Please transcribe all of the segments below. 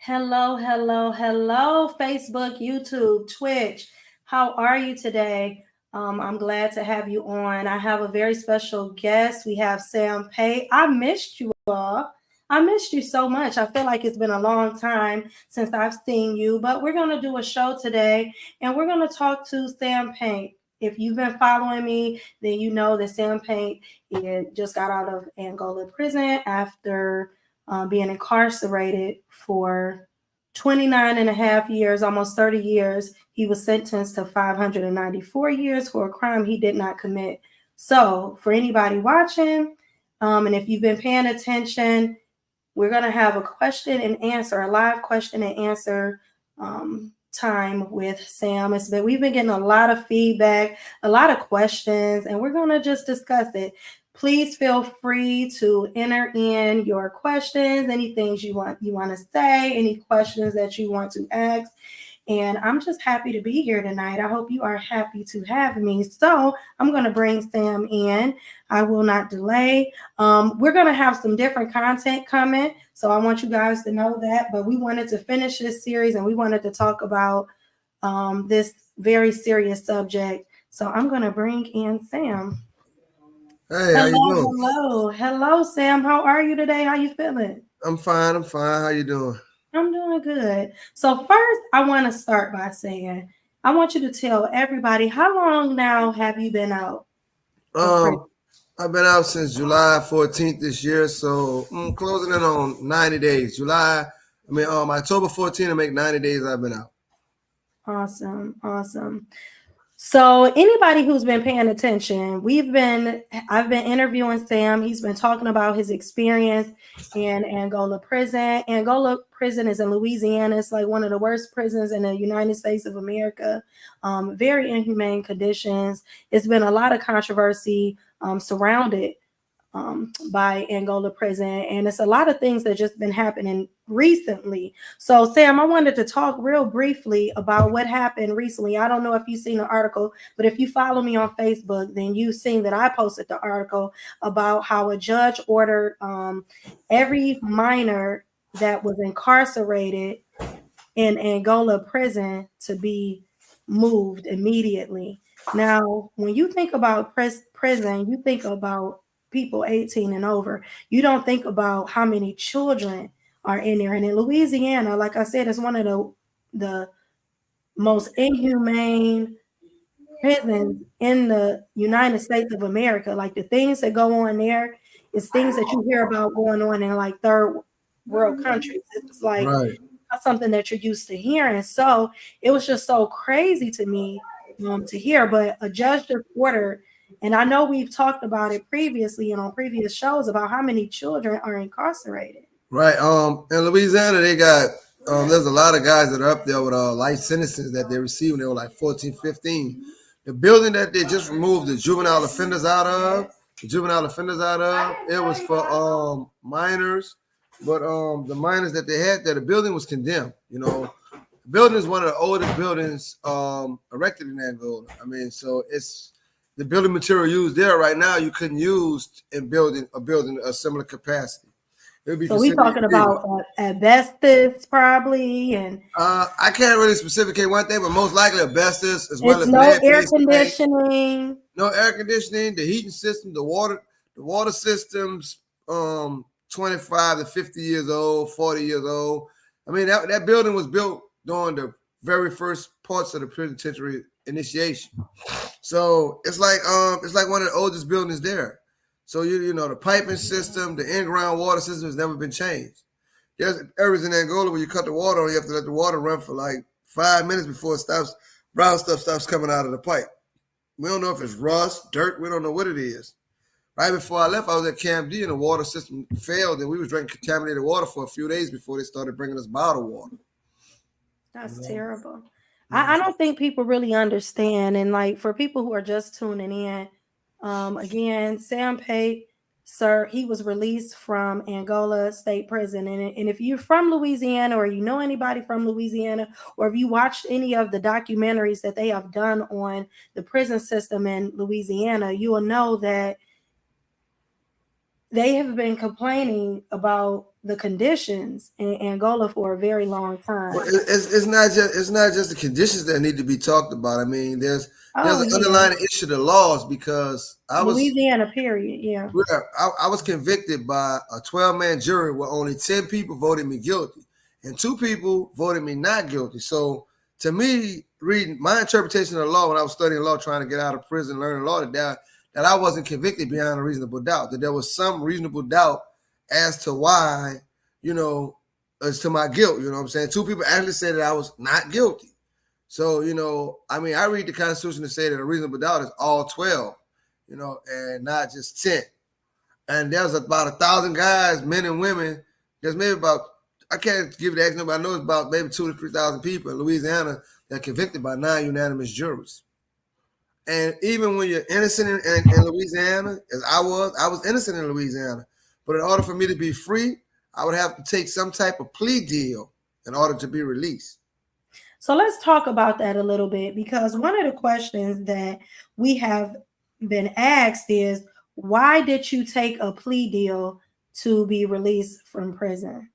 Hello, hello, hello, Facebook, YouTube, Twitch. How are you today? I'm glad to have you on. I have a very special guest. We have Sam Pate. I missed you all. I missed you so much. I feel like it's been a long time since I've seen you, but we're going to do a show today and we're going to talk to Sam Pate. If you've been following me, then you know that Sam Pate just got out of Angola prison after being incarcerated for 29 and a half years, almost 30 years. He was sentenced to 594 years for a crime he did not commit. So, for anybody watching, and if you've been paying attention, we're going to have a question and answer, a live question and answer time with Sam. We've been getting a lot of feedback, a lot of questions, and we're going to just discuss it. Please feel free to enter in your questions, any things you want to say, any questions that you want to ask. And I'm just happy to be here tonight. I hope you are happy to have me. So I'm going to bring Sam in. I will not delay. We're going to have some different content coming. So I want you guys to know that. But we wanted to finish this series and we wanted to talk about this very serious subject. So I'm going to bring in Sam. Hey, how you Hello, doing? hello. Hello, Sam. How are you today? How you feeling? I'm fine. I'm fine. How you doing? I'm doing good. So first, I want to start by saying, I want you to tell everybody, how long now have you been out of prison? Um, I've been out since July 14th this year, so I'm closing in on 90 days. October 14th to make 90 days I've been out. Awesome, awesome. So anybody who's been paying attention, I've been interviewing Sam. He's been talking about his experience in Angola prison. Angola prison is in Louisiana. It's like one of the worst prisons in the United States of America. Very inhumane conditions. It's been a lot of controversy surrounded by Angola prison. And it's a lot of things that just been happening recently. So, Sam, I wanted to talk real briefly about what happened recently. I don't know if you've seen the article, but if you follow me on Facebook, then you've seen that I posted the article about how a judge ordered every minor that was incarcerated in Angola prison to be moved immediately. Now, when you think about prison, you think about people 18 and over. You don't think about how many children are in there. And in Louisiana, like I said, it's one of the most inhumane prisons in the United States of America. Like the things that go on there is things that you hear about going on in like third world countries. It's like Right. not something that you're used to hearing. So it was just so crazy to me to hear. But a judge just ordered, and I know we've talked about it previously and on previous shows about how many children are incarcerated. Right. In Louisiana, they got there's a lot of guys that are up there with life sentences that they received when they were like 14, 15. The building that they just removed the juvenile offenders out of, it was for minors, but the minors that they had there, the building was condemned. The building is one of the oldest buildings erected in Angola. I mean, so it's the building material used there right now you couldn't use in building a building a similar capacity. It would be So we considered talking illegal. about asbestos probably, and I can't really specificate one thing, but most likely asbestos as well it's as no air lead-based paint. conditioning. No air conditioning, the heating system, the water systems, 25 to 50 years old, 40 years old. I mean, that building was built during the very first parts of the penitentiary initiation. So it's like one of the oldest buildings there. So you know the piping system, the in-ground water system has never been changed. There's areas in Angola where you cut the water on, you have to let the water run for like 5 minutes before it stops. Brown stuff stops coming out of the pipe. We don't know if it's rust, dirt. We don't know what it is. Right before I left, I was at Camp D and the water system failed, and we was drinking contaminated water for a few days before they started bringing us bottled water. You That's know? terrible. Yeah. I don't think people really understand. And like for people who are just tuning in, again, Sam Pate, sir, he was released from Angola State Prison. And if you're from Louisiana or you know anybody from Louisiana, or if you watched any of the documentaries that they have done on the prison system in Louisiana, you will know that they have been complaining about the conditions in Angola for a very long Well, time. it's not just the conditions that need to be talked about. I mean, there's Oh an yeah, underlying issue to laws because Louisiana, period. Yeah. I was convicted by a 12-man jury where only 10 people voted me guilty and 2 people voted me not guilty. So to me, reading my interpretation of the law when I was studying law, trying to get out of prison, learning law, that I wasn't convicted beyond a reasonable doubt, that there was some reasonable doubt as to why, you know, as to my guilt. You know what I'm saying? 2 people actually said that I was not guilty. So, I mean, I read the Constitution to say that a reasonable doubt is all 12, and not just 10. And there's about 1,000 guys, men and women. There's maybe about, I can't give you the exact number, I know it's about maybe 2,000 to 3,000 people in Louisiana that are convicted by 9 unanimous juries. And even when you're innocent in Louisiana, as I was innocent in Louisiana. But in order for me to be free, I would have to take some type of plea deal in order to be released. So let's talk about that a little bit, because one of the questions that we have been asked is, why did you take a plea deal to be released from prison?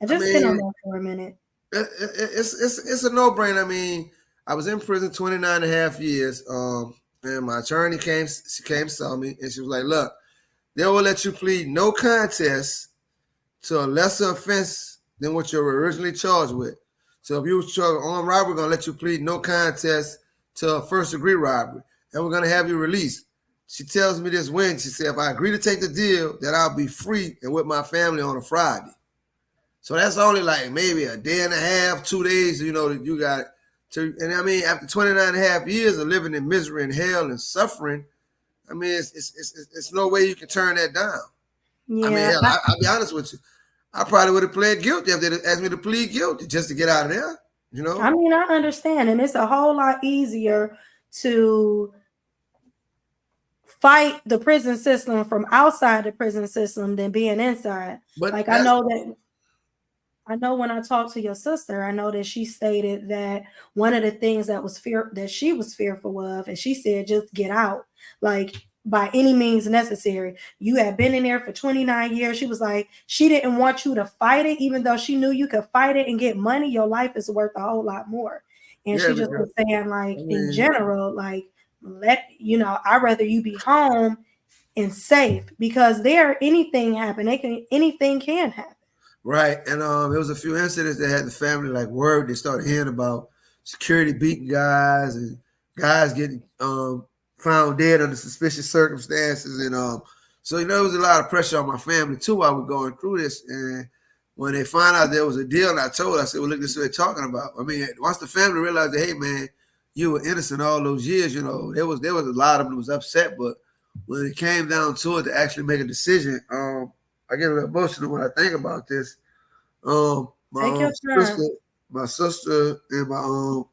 I I just sit on mean, that for a minute. it's a no brainer. I mean, I was in prison 29 and a half years. And my attorney she came saw me, and she was like, "Look, they will let you plead no contest to a lesser offense than what you were originally charged with. So if you were charged with armed robbery, we're gonna let you plead no contest to a first degree robbery, and we're gonna have you released." She tells me this when she said, "If I agree to take the deal, that I'll be free and with my family on a Friday." So that's only like maybe a day and a half, 2 days, that you got to. And I mean, after 29 and a half years of living in misery and hell and suffering, I mean, it's no way you can turn that down. I mean, Yeah, hell, I'll be honest with you. I probably would have pled guilty if they'd asked me to plead guilty just to get out of there, you I know? mean, I understand, and it's a whole lot easier to fight the prison system from outside the prison system than being inside. But Like I know when I talked to your sister, I know that she stated that one of the things that she was fearful of, and she said, just get out, like by any means necessary. You had been in there for 29 years. She was like, she didn't want you to fight it, even though she knew you could fight it and get money. Your life is worth a whole lot more. And yeah, she just because was saying, like, I in mean, general, like, I'd rather you be home and safe, because there anything can happen. right. And there was a few incidents that had the family like worried. They started hearing about security beating guys and guys getting found dead under suspicious circumstances. And so there was a lot of pressure on my family too while we're going through this. And when they found out there was a deal, and I told her, I said, "Well, look, this is what they're talking about." I mean, once the family realized that, hey man, you were innocent all those years, there was a lot of them that was upset, but when it came down to it to actually make a decision, I get a little emotional when I think about this. My Take your sister, time.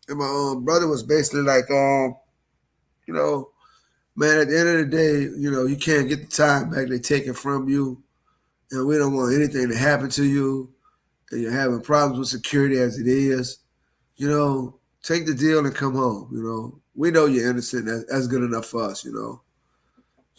and my brother was basically like, you know, man, at the end of the day, you can't get the time back. They take it from you, and we don't want anything to happen to you. And you're having problems with security as it is. Take the deal and come home. We know you're innocent. That's good enough for us. So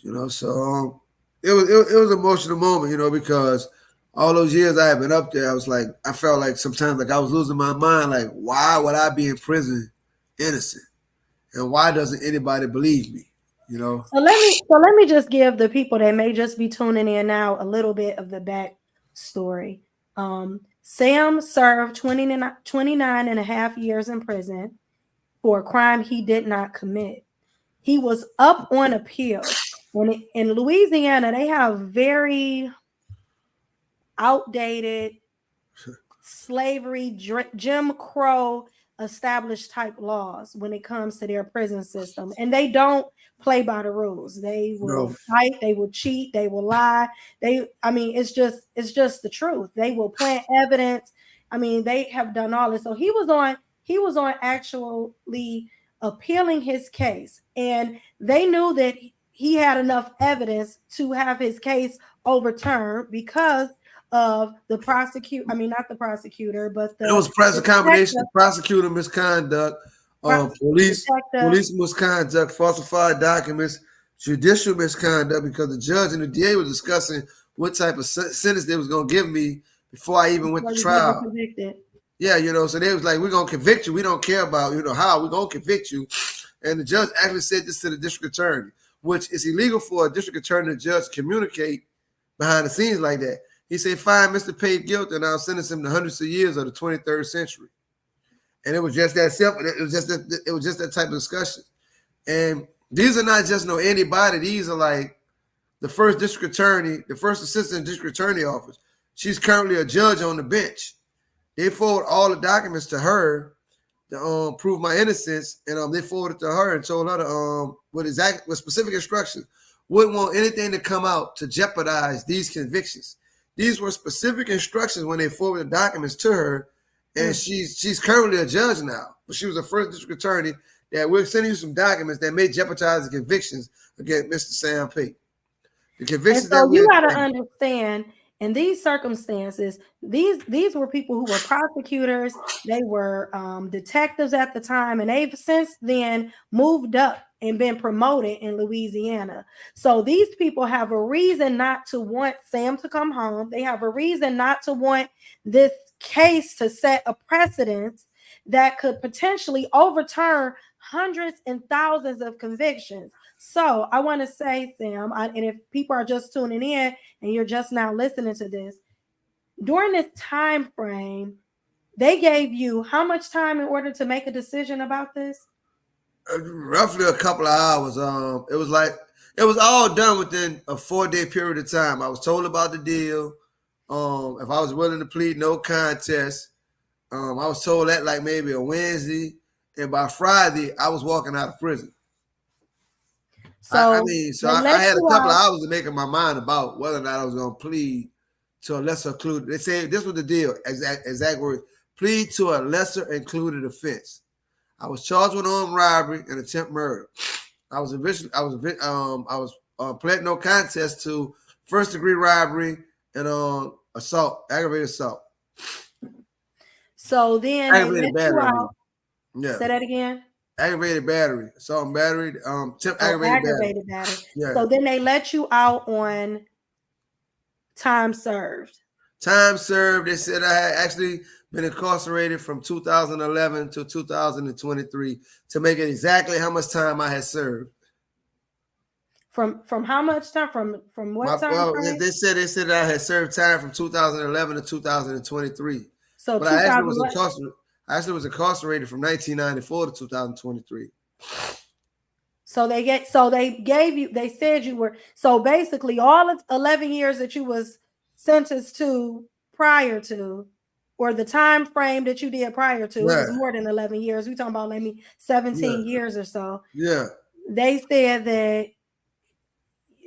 it was an emotional moment. Because all those years I had been up there, I felt like sometimes like I was losing my mind. Like, why would I be in prison, innocent, and why doesn't anybody believe me? You know. So let me just give the people that may just be tuning in now a little bit of the backstory. Sam served 29 and a half years in prison for a crime he did not commit. He was up on appeal. In Louisiana, they have very outdated slavery, Jim Crow established type laws when it comes to their prison system. And they don't play by the rules. They will No. fight, they will cheat, they will lie. It's just the truth. They will plant evidence. I mean, they have done all this. So he was on actually appealing his case. And they knew that he had enough evidence to have his case overturned because of the prosecutor. I mean, not the prosecutor, but It was a the combination detective, of prosecutor misconduct, police detective. police misconduct, falsified documents, judicial misconduct because the judge and the DA was discussing what type of sentence they was going to give me before I even went to Before you get trial. convicted. Yeah, so they was like, we're going to convict you. We don't care about, how we're going to convict you. And the judge actually said this to the district attorney, which is illegal for a district attorney and judge to communicate behind the scenes like that. He said, find Mr. Pate guilty, and I'll sentence him to hundreds of years of the 23rd century. And it was just that simple. It was just that type of discussion. And these are not just anybody. These are like the first district attorney, the first assistant district attorney office. She's currently a judge on the bench. They forward all the documents to her to prove my innocence, and they forwarded to her and told her to with specific instructions. Wouldn't want anything to come out to jeopardize these convictions. These were specific instructions when they forwarded the documents to her, and she's currently a judge now. But she was the first district attorney that we're sending you some documents that may jeopardize the convictions against Mr. Sam Pate. The convictions and so that we you got to understand, in these circumstances, these were people who were prosecutors, they were detectives at the time, and they've since then moved up and been promoted in Louisiana. So these people have a reason not to want Sam to come home. They have a reason not to want this case to set a precedent that could potentially overturn hundreds and thousands of convictions. So I want to say, Sam, and if people are just tuning in and you're just now listening to this, during this time frame, they gave you how much time in order to make a decision about this? Roughly a couple of hours. It was all done within a 4-day period of time. I was told about the deal. If I was willing to plead no contest, I was told that like maybe a Wednesday, and by Friday I was walking out of prison. So I had a couple of hours to make up my mind about whether or not I was going to plead to a lesser included. They say this was the deal. Exact words: plead to a lesser included offense. I was charged with armed robbery and attempt murder. I was pleading no contest to first degree robbery and assault, aggravated assault. So then aggravated they let battery, you out. Yeah. Say that again. Aggravated battery, assault and battery, aggravated battery. Yeah. So then they let you out on time served. Time served. They said I had actually been incarcerated from 2011 to 2023 to make it exactly how much time I had served. From how much time? From what time? Well, they said I had served time from 2011 to 2023. So but I actually was incarcerated from 1994 to 2023. So they said you were, so basically all of 11 years that you was sentenced to prior to, or the time frame that you did prior to, it was more than 11 years. We talking about maybe 17 years or so. Yeah. They said that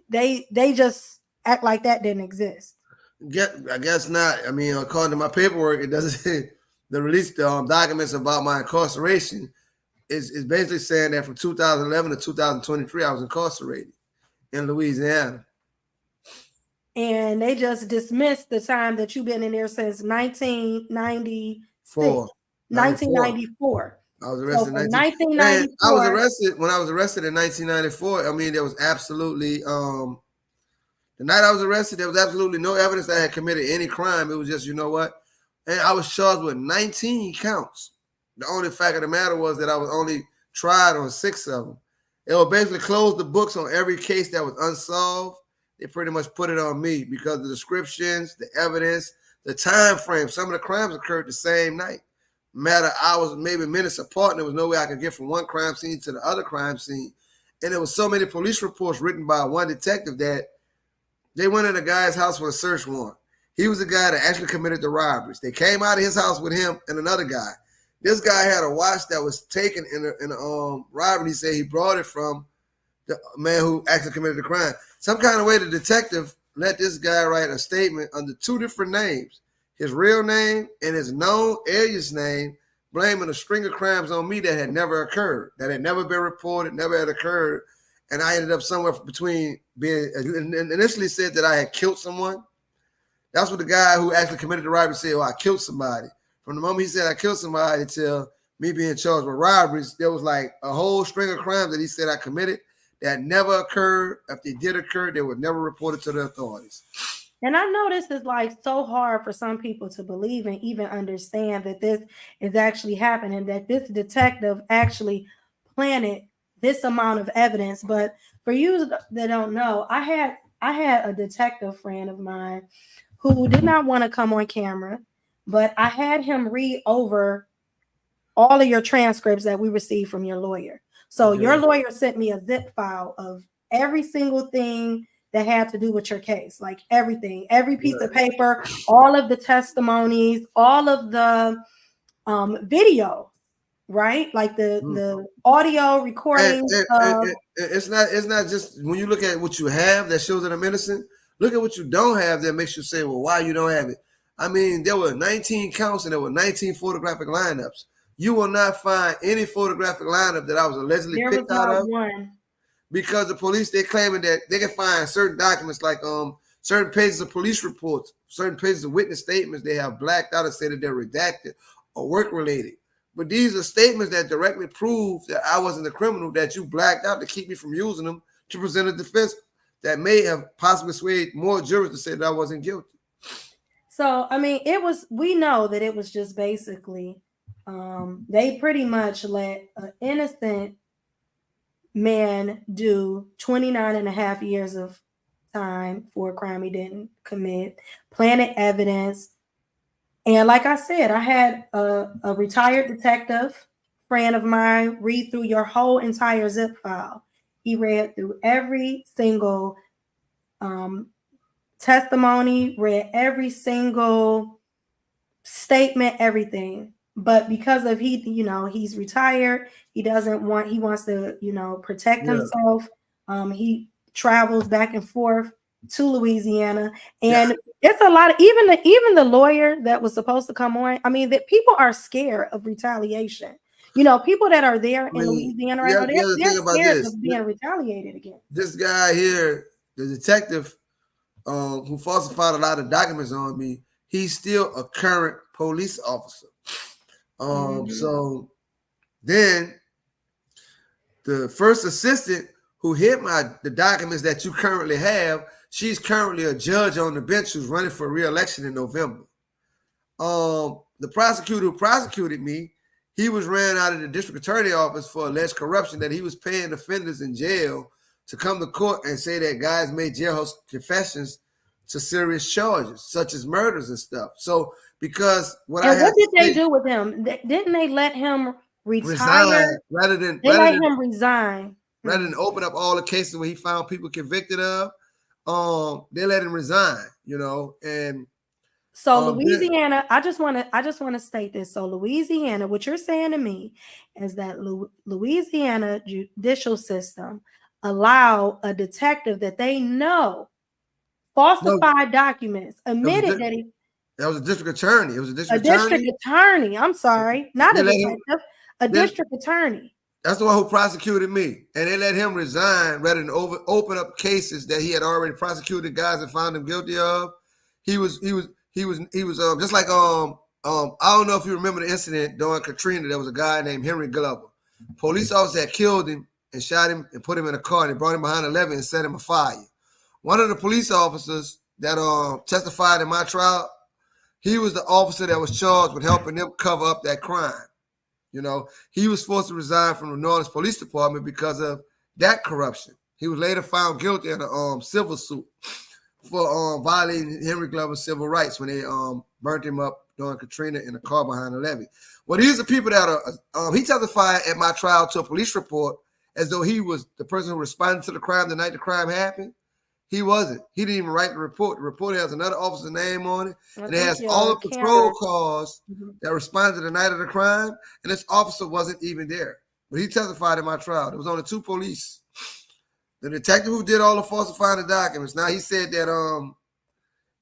they just act like that didn't exist. I guess not. I mean, according to my paperwork, it doesn't. The release documents about my incarceration is basically saying that from 2011 to 2023, I was incarcerated in Louisiana. And they just dismissed the time that you've been in there since 1994. 1994. I was arrested in 1994. I was arrested when I was arrested in 1994. I mean, there was absolutely the night I was arrested, there was absolutely no evidence that I had committed any crime. It was just, you know what? And I was charged with 19 counts. The only fact of the matter was that I was only tried on 6 of them. It would basically close the books on every case that was unsolved. They pretty much put it on me because the descriptions, the evidence, the time frame. Some of the crimes occurred the same night. Matter hours, maybe minutes apart, and there was no way I could get from one crime scene to the other crime scene. And there was so many police reports written by one detective that they went in a guy's house with a search warrant. He was the guy that actually committed the robberies. They came out of his house with him and another guy. This guy had a watch that was taken in a robbery. He said he brought it from the man who actually committed the crime. Some kind of way the detective let this guy write a statement under 2 different names, his real name and his known alias name, blaming a string of crimes on me that had never occurred, that had never been reported, never had occurred. And I ended up somewhere between being initially said that I had killed someone. That's what the guy who actually committed the robbery said, I killed somebody. From the moment he said I killed somebody till me being charged with robberies, there was like a whole string of crimes that he said I committed that never occurred. If they did occur, they were never reported to the authorities. And I know this is like so hard for some people to believe and even understand that this is actually happening, that this detective actually planted this amount of evidence. But for you that don't know, I had a detective friend of mine who did not want to come on camera, but I had him read over all of your transcripts that we received from your lawyer. So your lawyer sent me a zip file of every single thing that had to do with your case, like everything, every piece of paper, all of the testimonies, all of the video, right? Like the audio recordings. And it's not just when you look at what you have that shows that I'm innocent. Look at what you don't have that makes you say, well, why you don't have it? I mean, there were 19 counts and there were 19 photographic lineups. You will not find any photographic lineup that I was allegedly There was picked out not of. one. Because the police, they're claiming that they can find certain documents like certain pages of police reports, certain pages of witness statements they have blacked out and say that they're redacted or work related. But these are statements that directly prove that I wasn't a criminal, that you blacked out to keep me from using them to present a defense that may have possibly swayed more jurors to say that I wasn't guilty. So, I mean, we know that it was just basically, they pretty much let an innocent man do 29 and a half years of time for a crime he didn't commit, planted evidence. And like I said, I had a retired detective friend of mine read through your whole entire zip file. He read through every single testimony, read every single statement, everything. But because of he's retired, he wants to, protect himself. He travels back and forth to Louisiana, and it's a lot of even the lawyer that was supposed to come on. I mean, that people are scared of retaliation. People that are there in Louisiana right now, they're scared of being retaliated against. This guy here, the detective who falsified a lot of documents on me, he's still a current police officer. So then the first assistant who hid the documents that you currently have, she's currently a judge on the bench who's running for re-election in November. The prosecutor who prosecuted me, he was ran out of the district attorney office for alleged corruption, that he was paying offenders in jail to come to court and say that guys made jailhouse confessions to serious charges, such as murders and stuff. So because what did they do with him? Didn't they let him retire? Rather than him resign. Rather than open up all the cases where he found people convicted of, they let him resign, and so Louisiana, I just want to state this. So Louisiana, what you're saying to me is that Louisiana judicial system allow a detective that they know falsified documents, admitted that was a district attorney. It was a district attorney. I'm sorry, not a detective, a district attorney. That's the one who prosecuted me, and they let him resign rather than open up cases that he had already prosecuted guys and found him guilty of. He was just like I don't know if you remember the incident during Katrina. There was a guy named Henry Glover. Police officer had killed him and shot him and put him in a car, and they brought him behind a levee and set him afire. One of the police officers that testified in my trial, he was the officer that was charged with helping them cover up that crime. He was forced to resign from the New Orleans Police Department because of that corruption. He was later found guilty in a civil suit for violating Henry Glover's civil rights when they burnt him up during Katrina in a car behind a levee. Well, these are people that are, he testified at my trial to a police report as though he was the person who responded to the crime the night the crime happened. He wasn't. He didn't even write the report. The report has another officer's name on it, and it has all the patrol cars that responded to the night of the crime, and this officer wasn't even there. But he testified in my trial. There was only two police. The detective who did all the falsifying the documents. Now he said that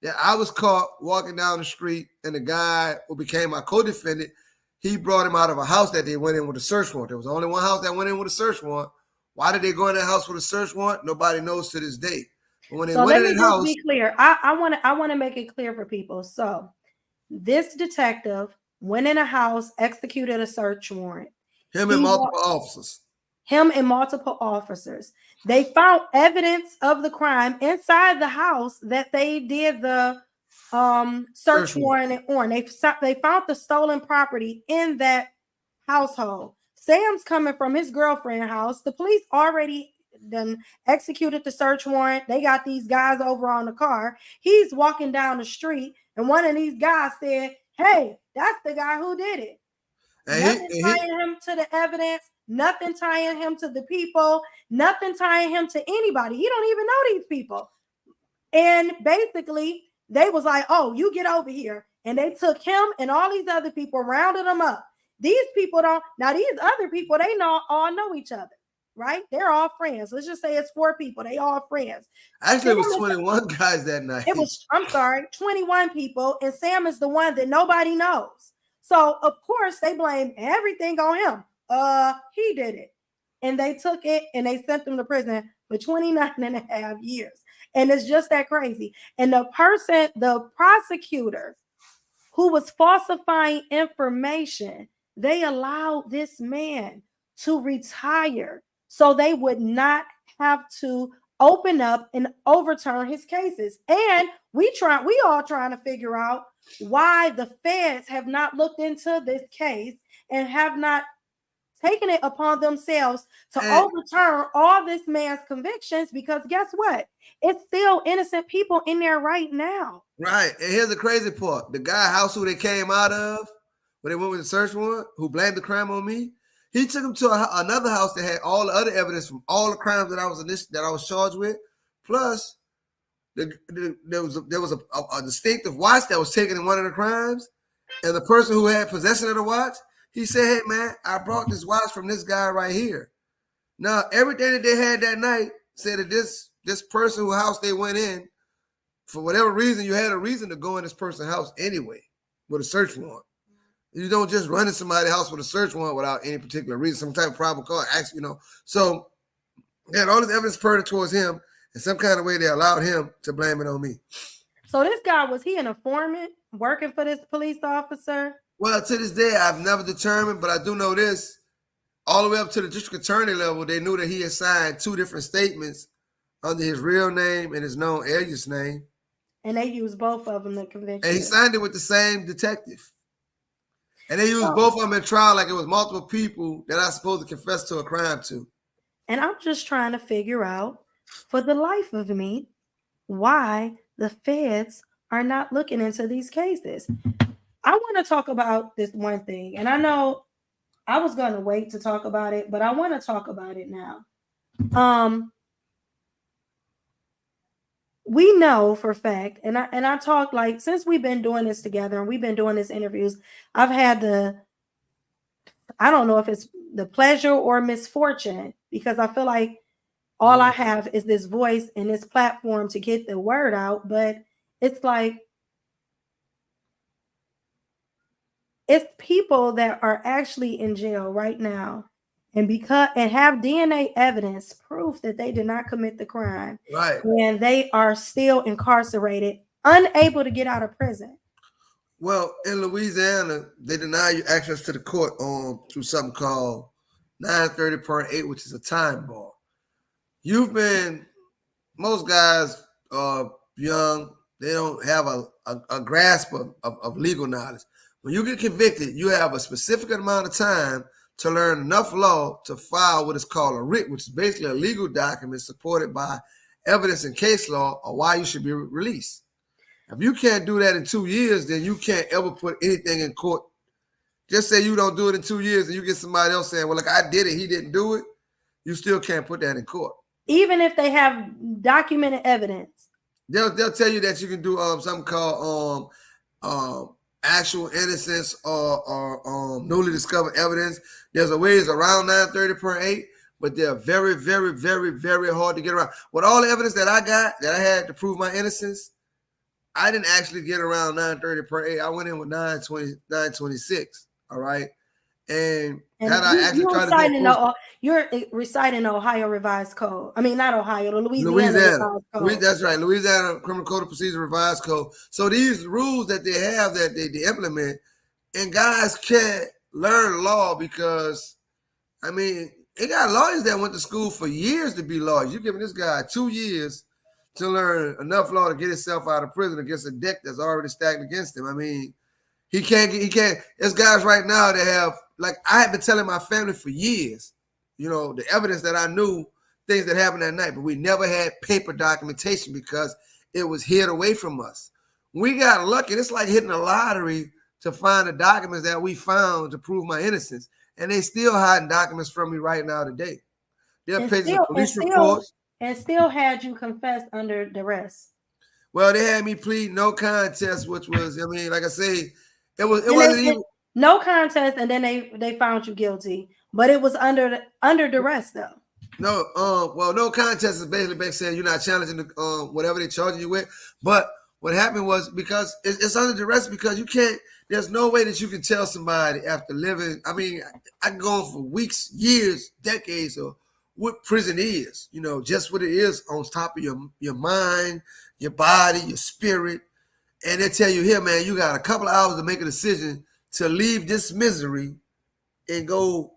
that I was caught walking down the street, and the guy who became my co-defendant, he brought him out of a house that they went in with a search warrant. There was only one house that went in with a search warrant. Why did they go in that house with a search warrant? Nobody knows to this day. But when they went in that house, be clear. I want to make it clear for people. So this detective went in a house, executed a search warrant. Him and multiple officers. They found evidence of the crime inside the house that they did the search warrant on. They found the stolen property in that household. Sam's coming from his girlfriend's house. The police already done executed the search warrant. They got these guys over on the car. He's walking down the street, and one of these guys said, "Hey, that's the guy who did it." Nothing tying him to the evidence, nothing tying him to the people, nothing tying him to anybody. He don't even know these people. And basically, they was like, "Oh, you get over here." And they took him and all these other people, rounded them up. These people don't, now these other people, they all know each other, right? They're all friends. Let's just say it's 4 people. They all friends. Actually, it was 21 guys that night. I'm sorry, 21 people. And Sam is the one that nobody knows. So, of course, they blame everything on him. He did it. And they took it and they sent him to prison for 29 and a half years. And it's just that crazy. And the prosecutor who was falsifying information, they allowed this man to retire so they would not have to open up and overturn his cases. And we all trying to figure out why the feds have not looked into this case and have not taken it upon themselves to overturn all this man's convictions, because guess what? It's still innocent people in there right now. Right. And here's the crazy part. The guy house who they came out of, when they went with the search warrant, who blamed the crime on me, he took him to another house that had all the other evidence from all the crimes that I was charged with. Plus, there was a distinctive watch that was taken in one of the crimes, and the person who had possession of the watch, he said, "Hey man, I brought this watch from this guy right here." Now, everything that they had that night said that this person whose house they went in, for whatever reason, you had a reason to go in this person's house anyway with a search warrant. You don't just run in somebody's house with a search warrant without any particular reason, some type of probable cause. So they had all this evidence pointed towards him. In some kind of way, they allowed him to blame it on me. So this guy, was he an informant working for this police officer? Well, to this day, I've never determined, but I do know this. All the way up to the district attorney level, they knew that he had signed 2 different statements under his real name and his known alias name. And they used both of them in conviction. And he signed it with the same detective. And they used both of them in trial like it was multiple people that I supposed to confess to a crime to. And I'm just trying to figure out, for the life of me, why the feds are not looking into these cases. I want to talk about this one thing. And I know I was going to wait to talk about it, but I want to talk about it now. We know for a fact, and I talk, like, since we've been doing this together and we've been doing these interviews, I've had I don't know if it's the pleasure or misfortune, because I feel like all I have is this voice and this platform to get the word out. But it's like, it's people that are actually in jail right now and have DNA evidence, proof that they did not commit the crime. Right. And they are still incarcerated, unable to get out of prison. Well, in Louisiana, they deny you access to the court through something called 930.8, which is a time bar. Most guys are young. They don't have a grasp of legal knowledge. When you get convicted, you have a specific amount of time to learn enough law to file what is called a writ, which is basically a legal document supported by evidence and case law or why you should be released. If you can't do that in 2 years, then you can't ever put anything in court. Just say you don't do it in 2 years and you get somebody else saying, well, look, I did it, he didn't do it. You still can't put that in court. Even if they have documented evidence. They'll tell you that you can do something called actual innocence or newly discovered evidence. There's a ways around 930.8, but they're very, very, very, very hard to get around. With all the evidence that I got, that I had to prove my innocence, I didn't actually get around 930.8. I went in with 926. All right. And that I actually tried to do. You're reciting the Ohio Revised Code. I mean, not Ohio, the Louisiana Revised Code. That's right. Louisiana Criminal Code of Procedure Revised Code. So these rules that they have that they implement, and guys can't learn law because, I mean, They got lawyers that went to school for years to be lawyers. You're giving this guy 2 years to learn enough law to get himself out of prison against a deck that's already stacked against him. I mean, he can't. There's guys right now that have, like, I had been telling my family for years, the evidence that I knew, things that happened that night, but we never had paper documentation because it was hid away from us. We got lucky. It's like hitting a lottery to find the documents that we found to prove my innocence. And they still hiding documents from me right now today. There are pages of police reports. And still had you confess under duress. Well, they had me plead no contest, which was, I mean, like I say, it wasn't even no contest, and then they found you guilty, but it was under duress though. No, well, no contest is basically saying you're not challenging the whatever they're charging you with. But what happened was, because it's under duress, because you can't. There's no way that you can tell somebody after living. I mean, I can go on for weeks, years, decades of what prison is. Just what it is on top of your mind, your body, your spirit, and they tell you, here, man, you got a couple of hours to make a decision to leave this misery and go,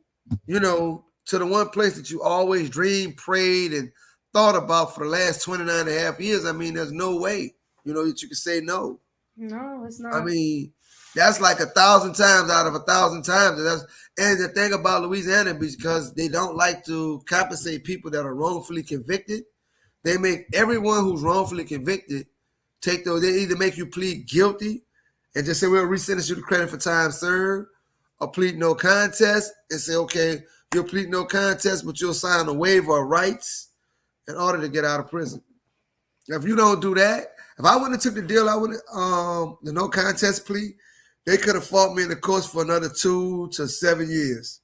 to the one place that you always dreamed, prayed, and thought about for the last 29 and a half years. I mean, there's no way, that you can say no. No, it's not. I mean, that's like 1,000 times out of 1,000 times. And the thing about Louisiana, because they don't like to compensate people that are wrongfully convicted, they make everyone who's wrongfully convicted they either make you plead guilty and just say, we'll resentence you to credit for time served, or plead no contest and say, okay, you'll plead no contest, but you'll sign a waiver of rights in order to get out of prison. If you don't do that, if I wouldn't have took the deal, I would the no contest plea, they could have fought me in the courts for another 2 to 7 years.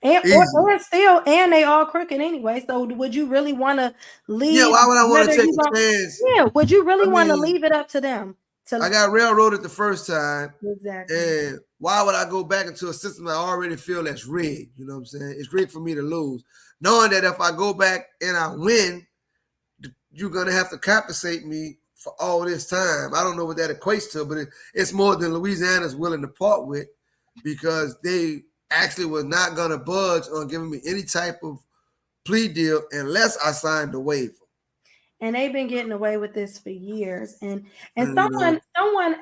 And they all crooked anyway. So would you really want to leave? Yeah, why would I want to take a chance? Yeah, would you really want to leave it up to them? I got railroaded the first time. Exactly. And why would I go back into a system I already feel that's rigged? You know what I'm saying? It's rigged for me to lose. Knowing that if I go back and I win, you're going to have to compensate me for all this time. I don't know what that equates to, but it's more than Louisiana's willing to part with, because they actually was not going to budge on giving me any type of plea deal unless I signed the waiver. And they've been getting away with this for years. And someone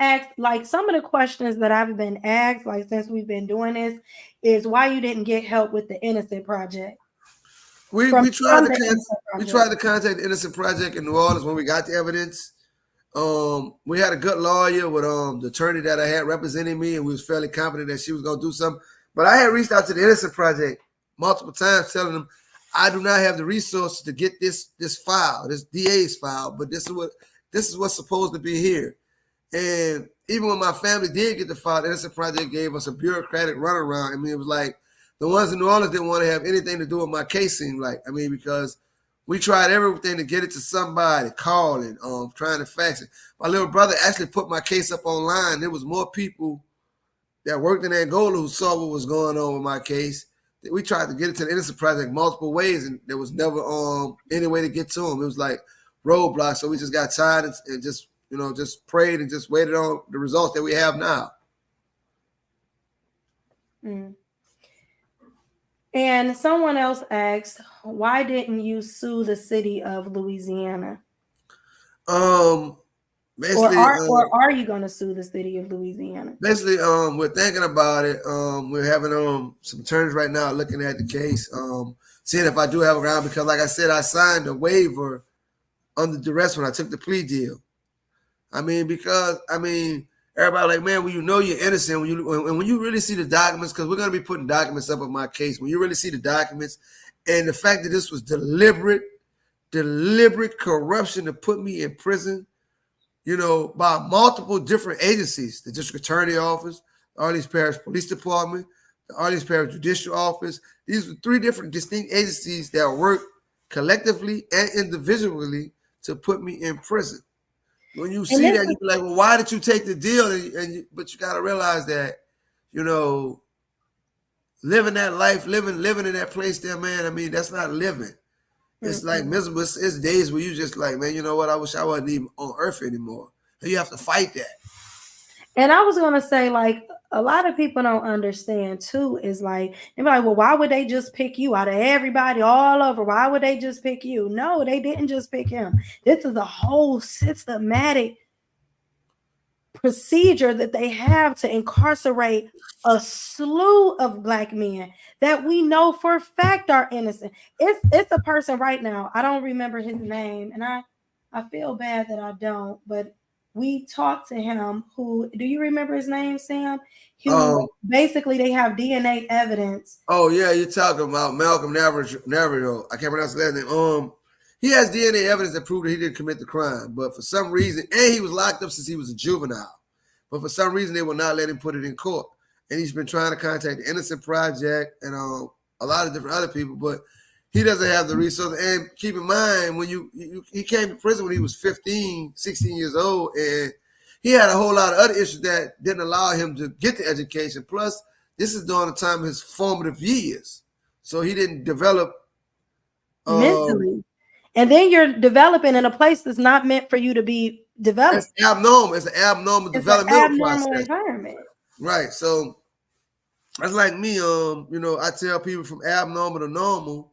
asked, like, some of the questions that I've been asked, like, since we've been doing this, is why you didn't get help with the Innocent Project. We tried to contact the Innocent Project in New Orleans when we got the evidence. We had a good lawyer with the attorney that I had representing me, and we was fairly confident that she was going to do something. But I had reached out to the Innocent Project multiple times, telling them I do not have the resources to get this file, this DA's file, but this is what's supposed to be here. And even when my family did get the file, the Innocent Project gave us a bureaucratic runaround. I mean, it was like the ones in New Orleans didn't want to have anything to do with my case, seemed like. I mean, because we tried everything to get it to somebody, calling, trying to fax it. My little brother actually put my case up online. There was more people that worked in Angola who saw what was going on with my case. We tried to get it to the Innocent Project multiple ways, and there was never any way to get to them. It was like roadblocks. So we just got tired and just, just prayed and just waited on the results that we have now. Mm. And someone else asked, why didn't you sue the city of Louisiana? Basically, or are you going to sue the city of Louisiana? Basically, we're thinking about it. We're having some attorneys right now looking at the case, seeing if I do have a ground, because, like I said, I signed a waiver under duress when I took the plea deal. I mean, because everybody like, man, when you know you're innocent, when you really see the documents, because we're going to be putting documents up of my case, when you really see the documents and the fact that this was deliberate corruption to put me in prison, by multiple different agencies, the district attorney office, the Orleans Parish Police Department, the Orleans Parish Judicial Office. These were 3 different distinct agencies that work collectively and individually to put me in prison. When you see that, you be like, well, why did you take the deal? But you got to realize that, living that life, living in that place there, man, I mean, that's not living. It's like miserable. It's days where you just like, man, you know what? I wish I wasn't even on earth anymore. And you have to fight that. And I was going to say, like, a lot of people don't understand too is like they're like, well, why would they just pick you out of everybody all over? Why would they just pick you? No, they didn't just pick him. This is a whole systematic procedure that they have to incarcerate a slew of black men that we know for a fact are innocent. It's a person right now. I don't remember his name, and I feel bad that I don't, but we talked to him. Who do you remember his name, Sam? Who Um. basically they have DNA evidence. Oh yeah, you're talking about Malcolm Navarro. I can't pronounce his last name. He has DNA evidence that proved that he didn't commit the crime, but for some reason, and he was locked up since he was a juvenile. But for some reason, they will not let him put it in court. And he's been trying to contact the Innocent Project and a lot of different other people, but he doesn't have the resources. And keep in mind, when he came to prison when he was 15, 16 years old, and he had a whole lot of other issues that didn't allow him to get the education. Plus, this is during the time of his formative years, so he didn't develop Mentally. And then you're developing in a place that's not meant for you to be developed. It's abnormal. It's an abnormal It's an developmental abnormal process. environment. Right. So that's like me. I tell people from abnormal to normal,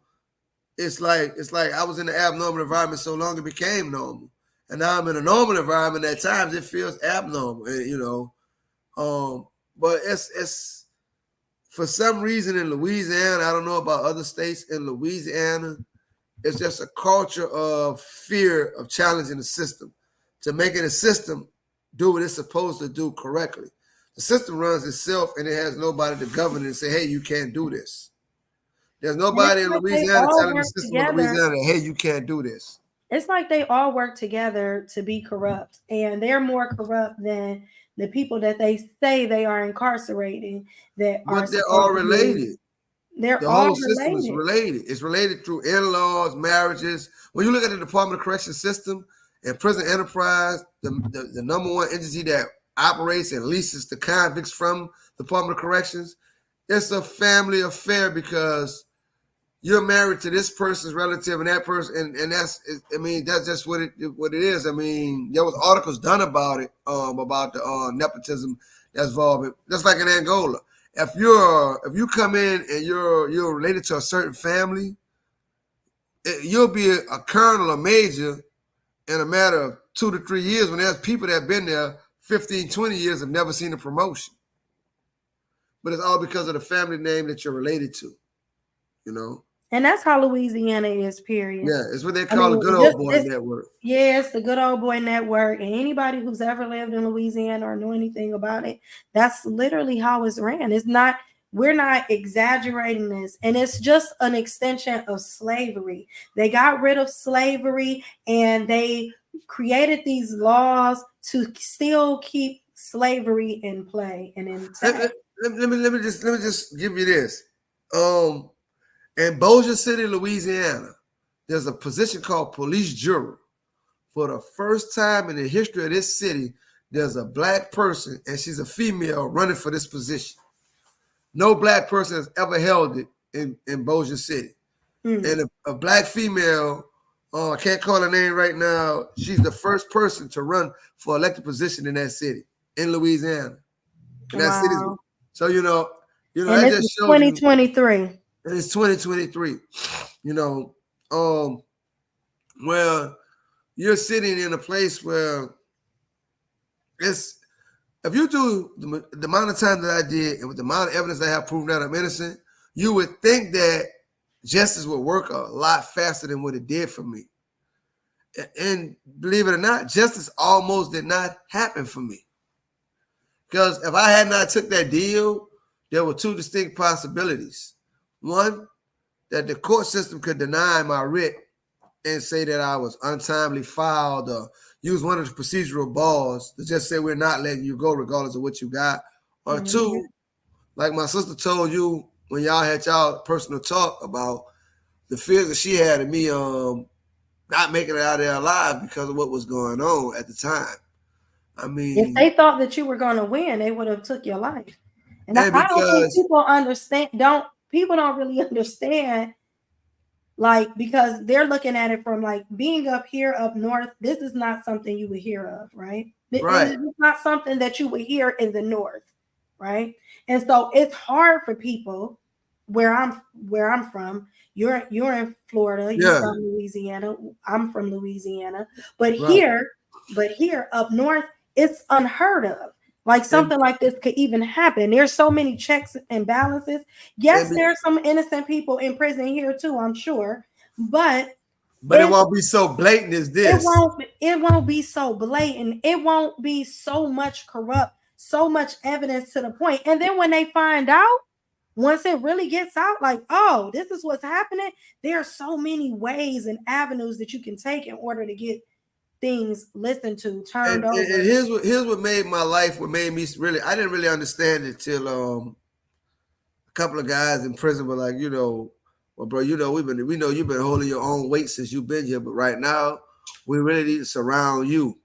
it's like I was in the abnormal environment so long it became normal. And now I'm in a normal environment. At times it feels abnormal, but it's for some reason in Louisiana, I don't know about other states in Louisiana, it's just a culture of fear of challenging the system, to making the system do what it's supposed to do correctly. The system runs itself and it has nobody to govern it and say, hey, you can't do this. There's And it's nobody in like they Louisiana all telling the work system of together. Louisiana, hey, you can't do this. It's like they all work together to be corrupt, and they're more corrupt than the people that they say they are incarcerating that are But they're all supposed to be. related. They're The all whole system is related. related. It's related through in-laws, marriages. When you look at the Department of Correction system and prison enterprise, the number one entity that operates and leases the convicts from the Department of Corrections, it's a family affair because you're married to this person's relative and that person, and that's just what it is. I mean, there was articles done about it, about the nepotism that's involved. Just like in Angola, if you come in and you're related to a certain family, you'll be a colonel or major in a matter of 2 to 3 years. When there's people that have been there 15, 20 years have never seen a promotion, but it's all because of the family name that you're related to, you know. And that's how Louisiana is, period. Yeah, it's what they I call mean, a good old boy network. yeah, it's the good old boy network. And anybody who's ever lived in Louisiana or know anything about it, that's literally how it's ran. We're not exaggerating this. And it's just an extension of slavery. They got rid of slavery and they created these laws to still keep slavery in play and intact. Let me just give you this. In Bossier City, Louisiana, there's a position called police juror. For the first time in the history of this city, there's a black person, and she's a female running for this position. No black person has ever held it in Bossier City. And a black female, I can't call her name right now, she's the first person to run for elected position in that city, in Louisiana. In that city. So, and that this just is shows 2023. And it's 2023. Where you're sitting in a place where if you do the amount of time that I did and with the amount of evidence I have proven that I'm innocent, you would think that justice would work a lot faster than what it did for me. And believe it or not, justice almost did not happen for me. Because if I had not took that deal, there were two distinct possibilities. One, that the court system could deny my writ and say that I was untimely filed or use one of the procedural bars to just say we're not letting you go regardless of what you got. Or two, like my sister told you when y'all had y'all personal talk about the fears that she had of me not making it out of there alive because of what was going on at the time. I mean, if they thought that you were going to win, they would have took your life. And I don't think people don't really understand, like, because they're looking at it from like being up here up north. This is not something you would hear of, right? Right. It's not something that you would hear in the north, right? And so it's hard for people where I'm from. You're in Florida, you Yeah, from Louisiana, I'm from Louisiana, but right. here up north, it's unheard of. Like And something like this could even happen. There's so many checks and balances. Yes, and there's some innocent people in prison here too, I'm sure, but but it it's won't be so blatant as this. it won't be so blatant. It won't be so much corrupt, so much evidence to the point. And then when they find out, once it really gets out, like, oh, this is what's happening, there are so many ways and avenues that you can take in order to get things listened to, turned And over. here's what made my life. What made me really. I didn't really understand it till a couple of guys in prison were like, well, bro, we know you've been holding your own weight since you've been here, but right now we really need to surround you,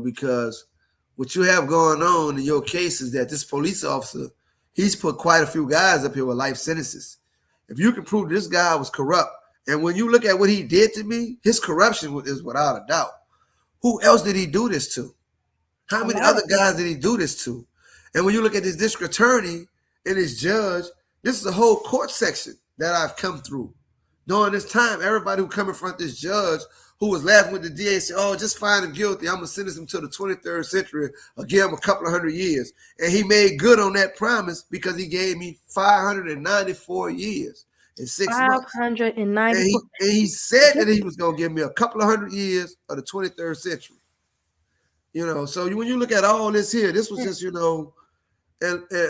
because what you have going on in your case is that this police officer, he's put quite a few guys up here with life sentences. If you can prove this guy was corrupt, and when you look at what he did to me, his corruption is without a doubt. Who else did he do this to? How A many lot other of guys people. did he do this to? And when you look at this district attorney and his judge, this is a whole court section that I've come through. During this time, everybody who come in front of this judge who was laughing with the DA said, oh, just find him guilty. I'm going to sentence him to the 23rd century or give him a couple of hundred years. And he made good on that promise because he gave me 594 years and 6 months. And 594. he said that he was going to give me a couple of hundred years of the 23rd century. So when you look at all this here, this was just, and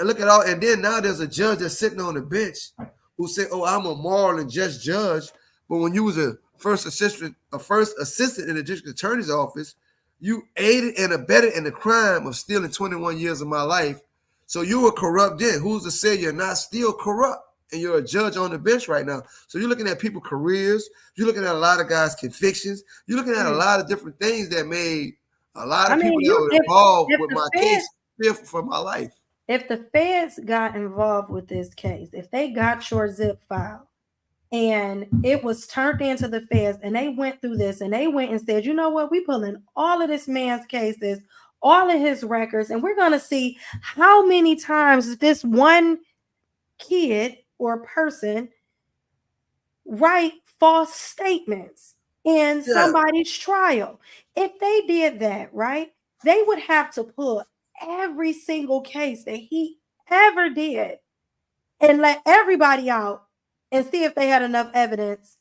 look at all, and then now there's a judge that's sitting on the bench who said, "Oh, I'm a moral and just judge." But when you was a first assistant in the district attorney's office, you aided and abetted in the crime of stealing 21 years of my life. So you were corrupt then. Who's to say you're not still corrupt? And you're a judge on the bench right now. So you're looking at people's careers. You're looking at a lot of guys' convictions. You're looking at a lot of different things that made a lot I of people mean, that you were involved if with the my feds case fearful for my life. if the feds got involved with this case, if they got your zip file and it was turned into the feds and they went through this and they went and said, you know what, we pulling all of this man's cases, all of his records, and we're gonna see how many times this one kid or person write false statements in Yeah. somebody's trial. If they did that, right, they would have to pull every single case that he ever did and let everybody out and see if they had enough evidence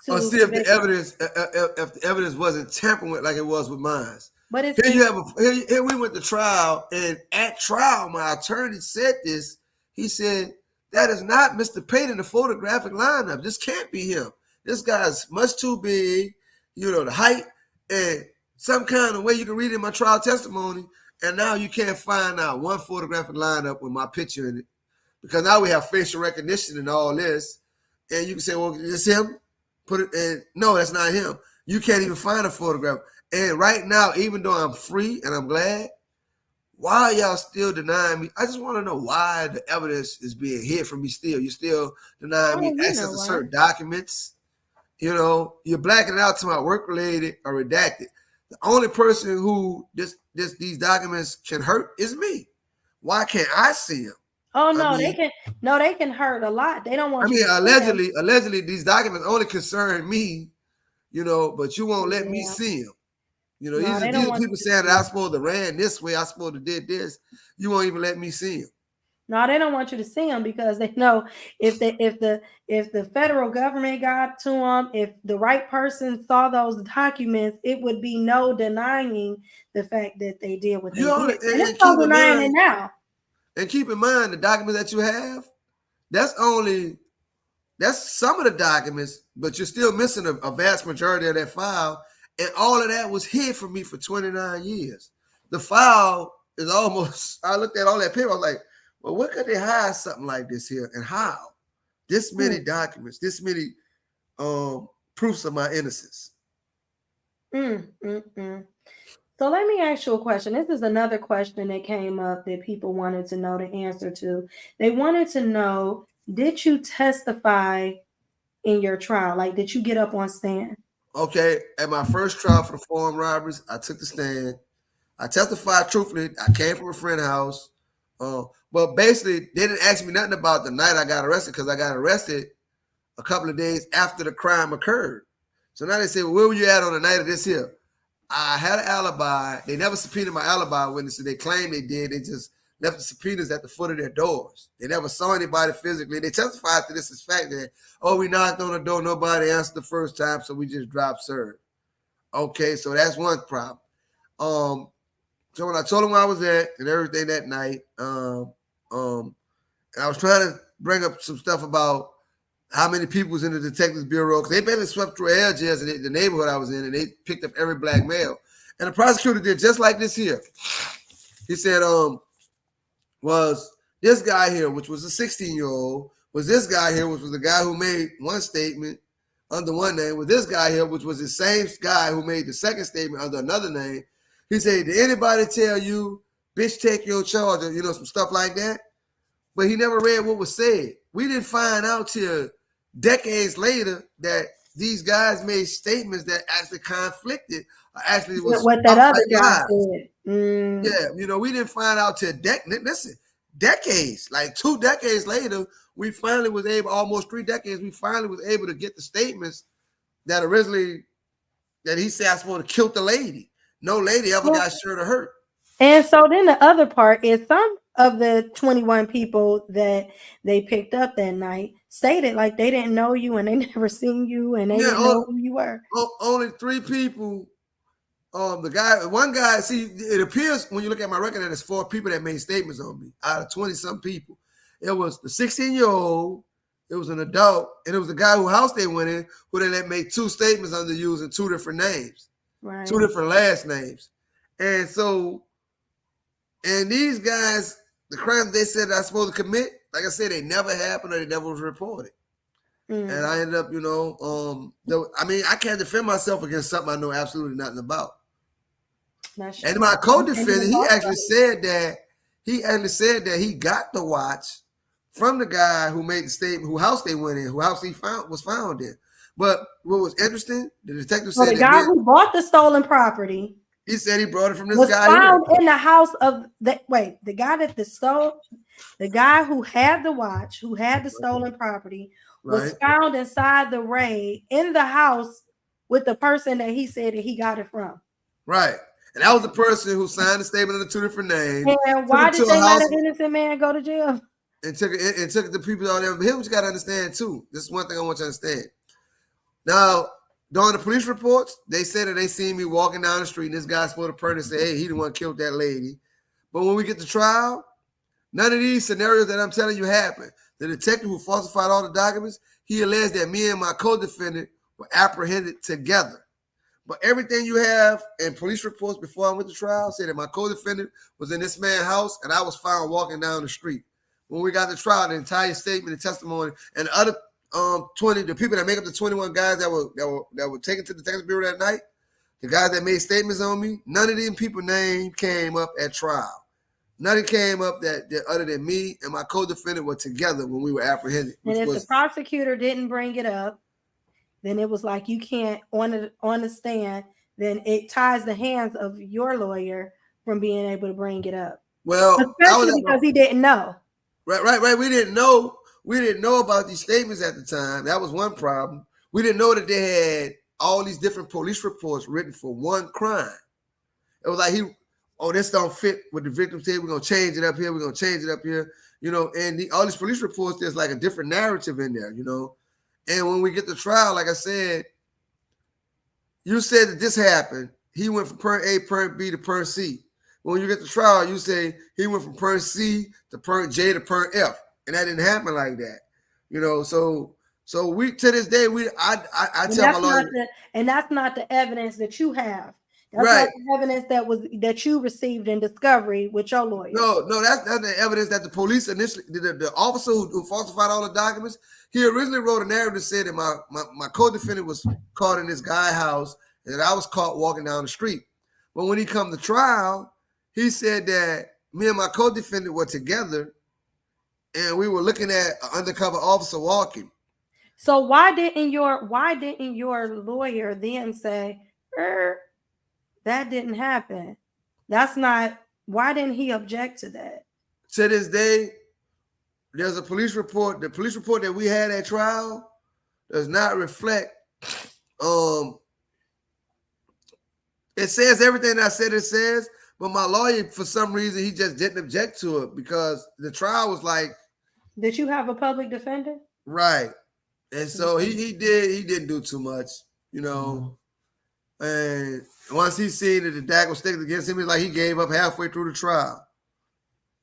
Or to see if the convict him. evidence wasn't tampered with like it was with mine. But it's Here you have here we went to trial, and at trial, my attorney said this. He said that is not Mr. Pate in the photographic lineup. This can't be him. This guy's much too big. The height and some kind of way you can read in my trial testimony. And now you can't find out one photographic lineup with my picture in it because now we have facial recognition and all this, and you can say, well, it's him. Put it in. No, that's not him. You can't even find a photograph. And right now, even though I'm free and I'm glad, why are y'all still denying me? I just want to know why the evidence is being hid from me still. You're still denying me oh, you access know to why. certain documents. You're blacking out to my work related or redacted. The only person who these documents can hurt is me. Why can't I see them? Oh I no, mean, they can hurt a lot. They don't I want you mean, to see them. allegedly, these documents only concern me. But you won't let me Yeah. see them. No, they These don't are want people you to saying that see I them. supposed to ran this way, I supposed to did this. You won't even let me see them. No, they don't want you to see them because they know if the federal government got to them, if the right person saw those documents, it would be no denying the fact that they did what You they did, only and it's and no denying it now. keep in mind the documents that you have. That's only that's some of the documents, but you're still missing a vast majority of that file, and all of that was hid from me for 29 years. The file is almost. I looked at all that paper. I was like, well, what could they hide something like this here, and how? This many Mm, documents, this many proofs of my innocence. mm, mm, mm. So let me ask you a question. This is another question that came up that people wanted to know the answer to. They wanted to know, did you testify in your trial? Like, did you get up on stand? Okay, at my first trial for the foreign robberies, I took the stand. I testified truthfully. I came from a friend's house. But basically, they didn't ask me nothing about the night I got arrested because I got arrested a couple of days after the crime occurred. So now they say, well, where were you at on the night of this here? I had an alibi. They never subpoenaed my alibi witnesses. They claimed they did. They just left the subpoenas at the foot of their doors. They never saw anybody physically. They testified to this as fact that, oh, we knocked on the door, nobody answered the first time, so we just dropped serve. Okay, so that's one problem. So when I told them where I was at and everything that night, and I was trying to bring up some stuff about how many people was in the detectives bureau, because they basically swept through LJs in the neighborhood I was in, and they picked up every black male. And the prosecutor did just like this here. He said, was this guy here, which was a 16-year-old, was this guy here, which was the guy who made one statement under one name, was this guy here, which was the same guy who made the second statement under another name. He said, did anybody tell you, bitch, take your charger, some stuff like that? But he never read what was said. We didn't find out till decades later that these guys made statements that actually conflicted, actually was what that other guy lies. said. Yeah, we didn't find out till decades, like 2 decades later, we finally was able, almost 3 decades, we finally was able to get the statements that originally, that he said I was supposed to kill the lady. No lady ever got shot or hurt. And so then the other part is some of the 21 people that they picked up that night stated like they didn't know you and they never seen you and they didn't know who you were. Only 3 people. One guy, see, it appears when you look at my record that there's 4 people that made statements on me out of 20-some people. It was the 16-year-old, it was an adult, and it was the guy whose house they went in who they let make 2 statements under using 2 different names, right. 2 different last names. And so, and these guys, the crimes they said I was supposed to commit, like I said, they never happened or they never was reported. And I ended up, I can't defend myself against something I know absolutely nothing about. And my co-defendant, he actually said that he got the watch from the guy who made the statement, whose house they went in, whose house he was found in. But what was interesting, the detective said the guy who bought the stolen property, he said he brought it from this was guy found in the house of the guy that the guy who had the watch, who had the stolen property, was found inside the raid in the house with the person that he said that he got it from. Right. And that was the person who signed the statement under 2 different names. And why did they let an innocent man go to jail? And took the people out there. But here's what you got to understand, too. This is one thing I want you to understand. Now, during the police reports, they said that they seen me walking down the street and this guy supposed to turn and say, hey, he the one killed that lady. But when we get to trial, none of these scenarios that I'm telling you happened. The detective who falsified all the documents, he alleged that me and my co-defendant were apprehended together. But everything you have in police reports before I went to trial said that my co-defendant was in this man's house and I was found walking down the street. When we got to trial, the entire statement and testimony and the other 20, the people that make up the 21 guys that were taken to the Texas Bureau that night, the guys that made statements on me, none of them people's name came up at trial. Nothing came up that other than me and my co-defendant were together when we were apprehended. And if the prosecutor didn't bring it up, then it was like you can't on the stand, then it ties the hands of your lawyer from being able to bring it up. Well, especially because he didn't know. Right. We didn't know. We didn't know about these statements at the time. That was one problem. We didn't know that they had all these different police reports written for one crime. It was like this don't fit what the victim said. We're gonna change it up here. We're gonna change it up here. And all these police reports, there's like a different narrative in there. And when we get to trial, like I said, you said that this happened. He went from perm A, perm B to perm C. When you get to trial, you say he went from perm C to perm J to perm F. And that didn't happen like that. So we, to this day, I tell my lawyer. And that's not the evidence that you have. That's not the evidence that you received in discovery with your lawyer. No, that's the evidence that the police initially, the officer who falsified all the documents, he originally wrote a narrative that said that my co-defendant was caught in this guy's house and that I was caught walking down the street. But when he come to trial, he said that me and my co-defendant were together and we were looking at an undercover officer walking. So why didn't your lawyer then say, that didn't happen? That's not, why didn't he object to that? To this day, there's a police report. The police report that we had at trial does not reflect. Um, it says everything I said it says, but my lawyer, for some reason, he just didn't object to it because the trial was like, Did you have a public defender? right. And so he didn't do too much, you know. And once he seen that the DAC was sticking against him, it's like he gave up halfway through the trial.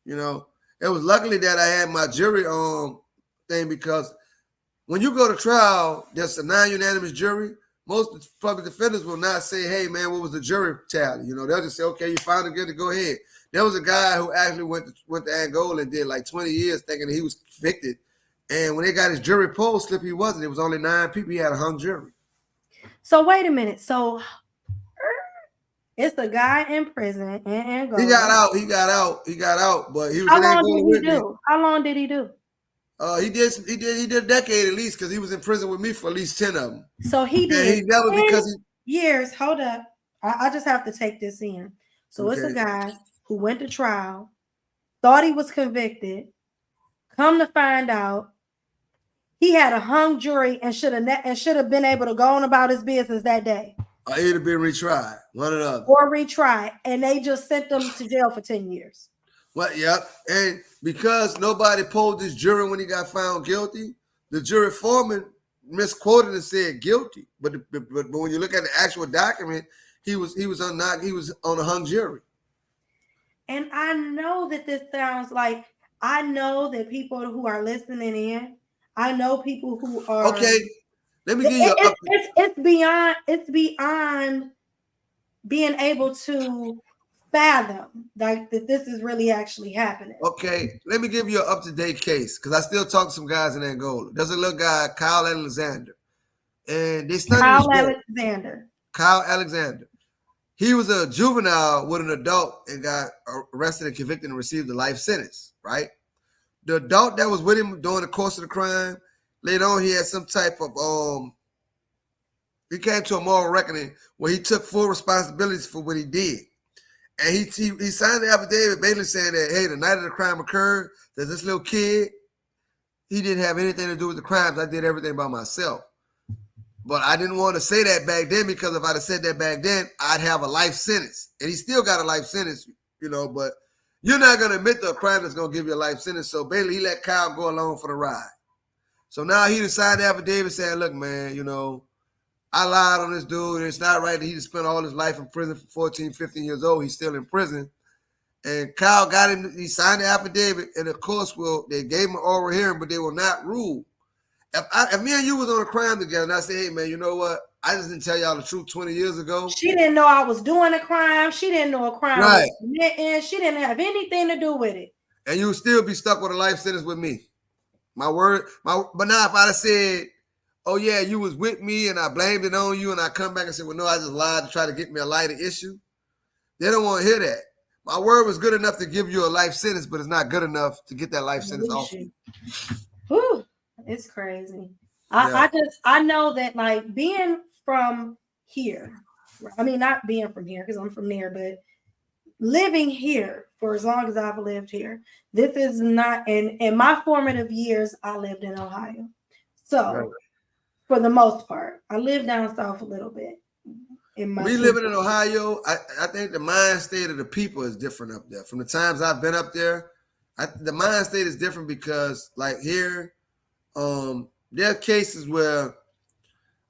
You know, it was luckily that I had my jury thing because when you go to trial, there's a non-unanimous jury. Most public defenders will not say, "Hey, man, what was the jury tally?" You know, they'll just say, "Okay, you found it good to go ahead." There was a guy who actually went to Angola and did like 20 years thinking that he was convicted. And when they got his jury poll slip, he wasn't. It was only 9 people. He had a hung jury. So wait a minute. So it's the guy in prison in Angola. He got out. He got out. But he was How in long Angola did he with me. do? How long did he do? He did a decade at least because he was in prison with me for at least 10 of them. So he did. And he never because he years. Hold up. I just have to take this in. So it's a guy who went to trial, thought he was convicted. Come to find out, he had a hung jury and should have been able to go on about his business that day. Or he'd have been retried, one or the other. Or retried, and they just sent them to jail for 10 years. Well, yeah, and because nobody polled this jury when he got found guilty, the jury foreman misquoted and said guilty. But when you look at the actual document, he was on a hung jury. And I know that this sounds like, I know that people who are listening in, I know people who are okay. Let me give you. It's beyond being able to fathom like that this is really actually happening. Okay, let me give you an up-to-date case because I still talk to some guys in Angola. There's a little guy, Kyle Alexander, and they studied Kyle Alexander. He was a juvenile with an adult and got arrested and convicted and received a life sentence, right? The adult that was with him during the course of the crime, later on he had some type of he came to a moral reckoning where he took full responsibilities for what he did. And he signed the affidavit basically saying that, hey, the night of the crime occurred, that this little kid, he didn't have anything to do with the crimes. I did everything by myself. But I didn't want to say that back then because if I'd have said that back then, I'd have a life sentence. And he still got a life sentence, you know, but you're not going to admit to a crime that's going to give you a life sentence. So basically, he let Kyle go along for the ride. So now he signed the affidavit saying, look, man, you know, I lied on this dude. It's not right that he just spent all his life in prison for 14, 15 years old. He's still in prison. And Kyle got him. He signed the affidavit. And of course, they gave him an oral hearing, but they will not rule. If me and you was on a crime together and I say, hey, man, you know what? I just didn't tell y'all the truth 20 years ago. She didn't know I was doing a crime. She didn't know a crime was committed. She didn't have anything to do with it. And you would still be stuck with a life sentence with me. My word. But now if I'd have said, oh, yeah, you was with me and I blamed it on you and I come back and say, well, no, I just lied to try to get me a lighter issue. They don't want to hear that. My word was good enough to give you a life sentence, but it's not good enough to get that life sentence off you. Whew, it's crazy. I know that like being from here, I mean, not being from here because I'm from there, but living here for as long as I've lived here, this is not, in my formative years, I lived in Ohio. So for the most part, I live down south a little bit. We living in Ohio, I think the mind state of the people is different up there. From the times I've been up there, the mind state is different because like here, there are cases where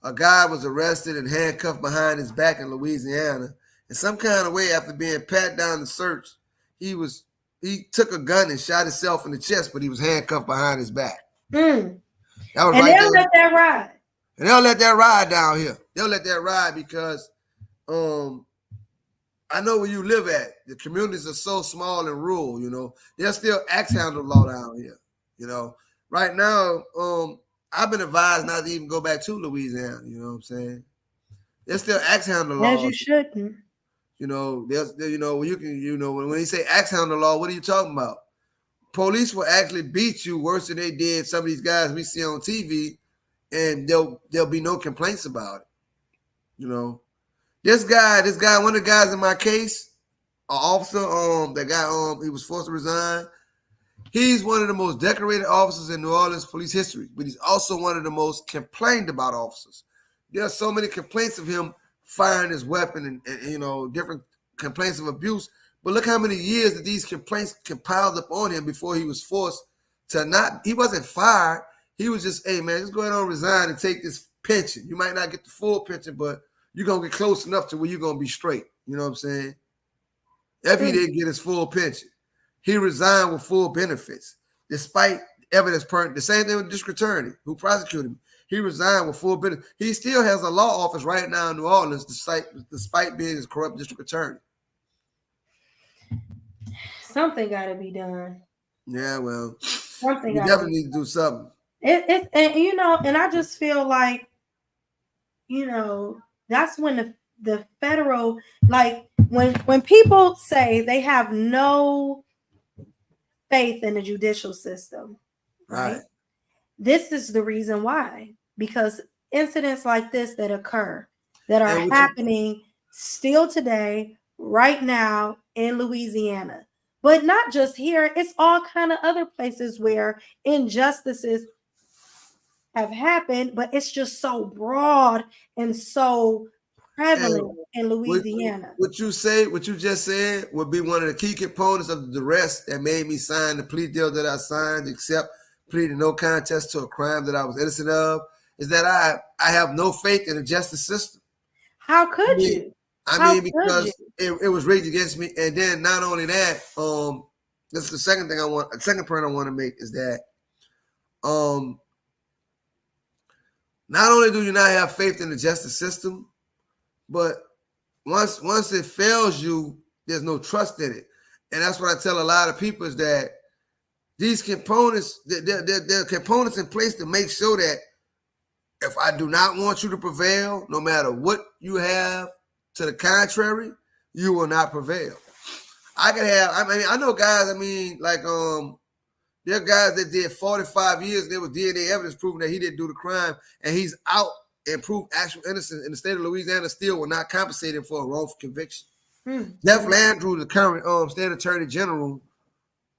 a guy was arrested and handcuffed behind his back in Louisiana. In some kind of way, after being pat down the search, he took a gun and shot himself in the chest, but he was handcuffed behind his back. And they'll let that ride. And they'll let that ride down here. They'll let that ride because I know where you live at. The communities are so small and rural, you know. There's still axe handle law down here, you know. Right now, I've been advised not to even go back to Louisiana, you know what I'm saying? There's still axe handle law. As you shouldn't. You know, when you say axe handle law, what are you talking about? Police will actually beat you worse than they did some of these guys we see on TV, and there'll be no complaints about it. You know, this guy, one of the guys in my case, an officer, that guy, he was forced to resign. He's one of the most decorated officers in New Orleans police history, but he's also one of the most complained about officers. There are so many complaints of him firing his weapon and different complaints of abuse. But look how many years that these complaints compiled up on him before he was forced to not. He wasn't fired. He was just, hey man, just go ahead and resign and take this pension. You might not get the full pension, but you're gonna get close enough to where you're gonna be straight. You know what I'm saying? If he didn't get his full pension, he resigned with full benefits, despite evidence. The same thing with the district attorney who prosecuted him. He resigned with full benefits. He still has a law office right now in New Orleans, despite being his corrupt district attorney. Something got to be done. Yeah, well, Something we definitely need to do something. And I just feel like, that's when the federal, like when people say they have no faith in the judicial system, right? This is the reason why, because incidents like this that occur, that are happening still today, right now in Louisiana, but not just here. It's all kind of other places where injustices have happened, but it's just so broad and so prevalent in Louisiana. What you just said would be one of the key components of the arrest that made me sign the plea deal that I signed, except pleading no contest to a crime that I was innocent of, is that I have no faith in the justice system. How could you? Because it was rigged against me. And then not only that, this is the second point I want to make is that not only do you not have faith in the justice system, but once it fails you, there's no trust in it. And that's what I tell a lot of people is that these components, there are components in place to make sure that if I do not want you to prevail, no matter what you have to the contrary, you will not prevail. I know guys, there are guys that did 45 years, and there was DNA evidence proving that he didn't do the crime, and he's out and proved actual innocence, in the state of Louisiana still will not compensate him for a wrongful conviction. Jeff Landrew, the current state attorney general,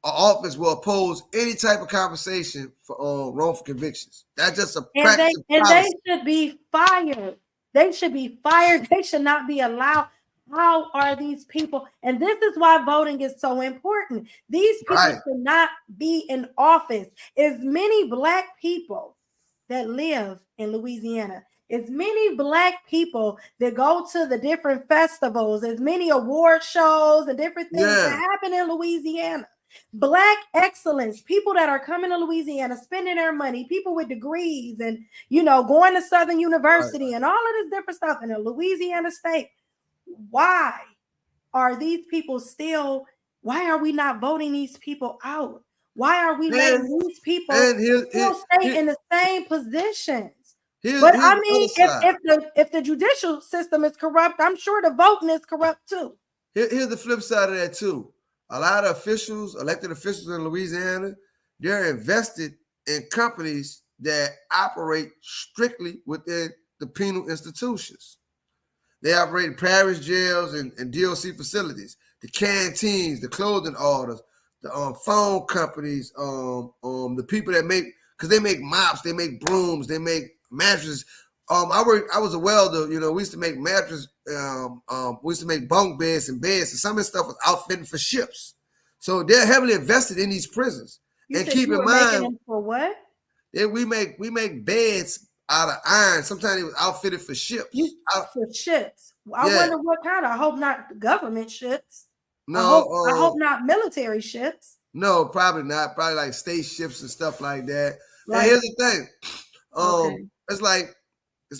office will oppose any type of compensation for wrongful convictions. That's just a practice. And they should be fired. They should be fired. They should not be allowed. How are these people? And this is why voting is so important. These people should not be in office. As many Black people that live in Louisiana, as many Black people that go to the different festivals, as many award shows and different things that happen in Louisiana. Black excellence, people that are coming to Louisiana, spending their money, people with degrees and, going to Southern University and all of this different stuff in a Louisiana state. Why are these people why are we not voting these people out? Why are we letting these people still stay in the same positions? But if the judicial system is corrupt, I'm sure the voting is corrupt too. Here's the flip side of that too. A lot of elected officials in Louisiana, they're invested in companies that operate strictly within the penal institutions. They operate parish jails and DOC facilities, the canteens, the clothing orders, the phone companies, the people that because they make mops, they make brooms, they make mattresses. I was a welder. We used to make mattresses. We used to make bunk beds and beds, and some of this stuff was outfitting for ships. So they're heavily invested in these prisons. And keep in mind, for what? We make beds out of iron. Sometimes it was outfitted for ships. For ships. I wonder what kind. I hope not government ships. No, I hope not military ships. No, probably not. Probably like state ships and stuff like that. And here's the thing. It's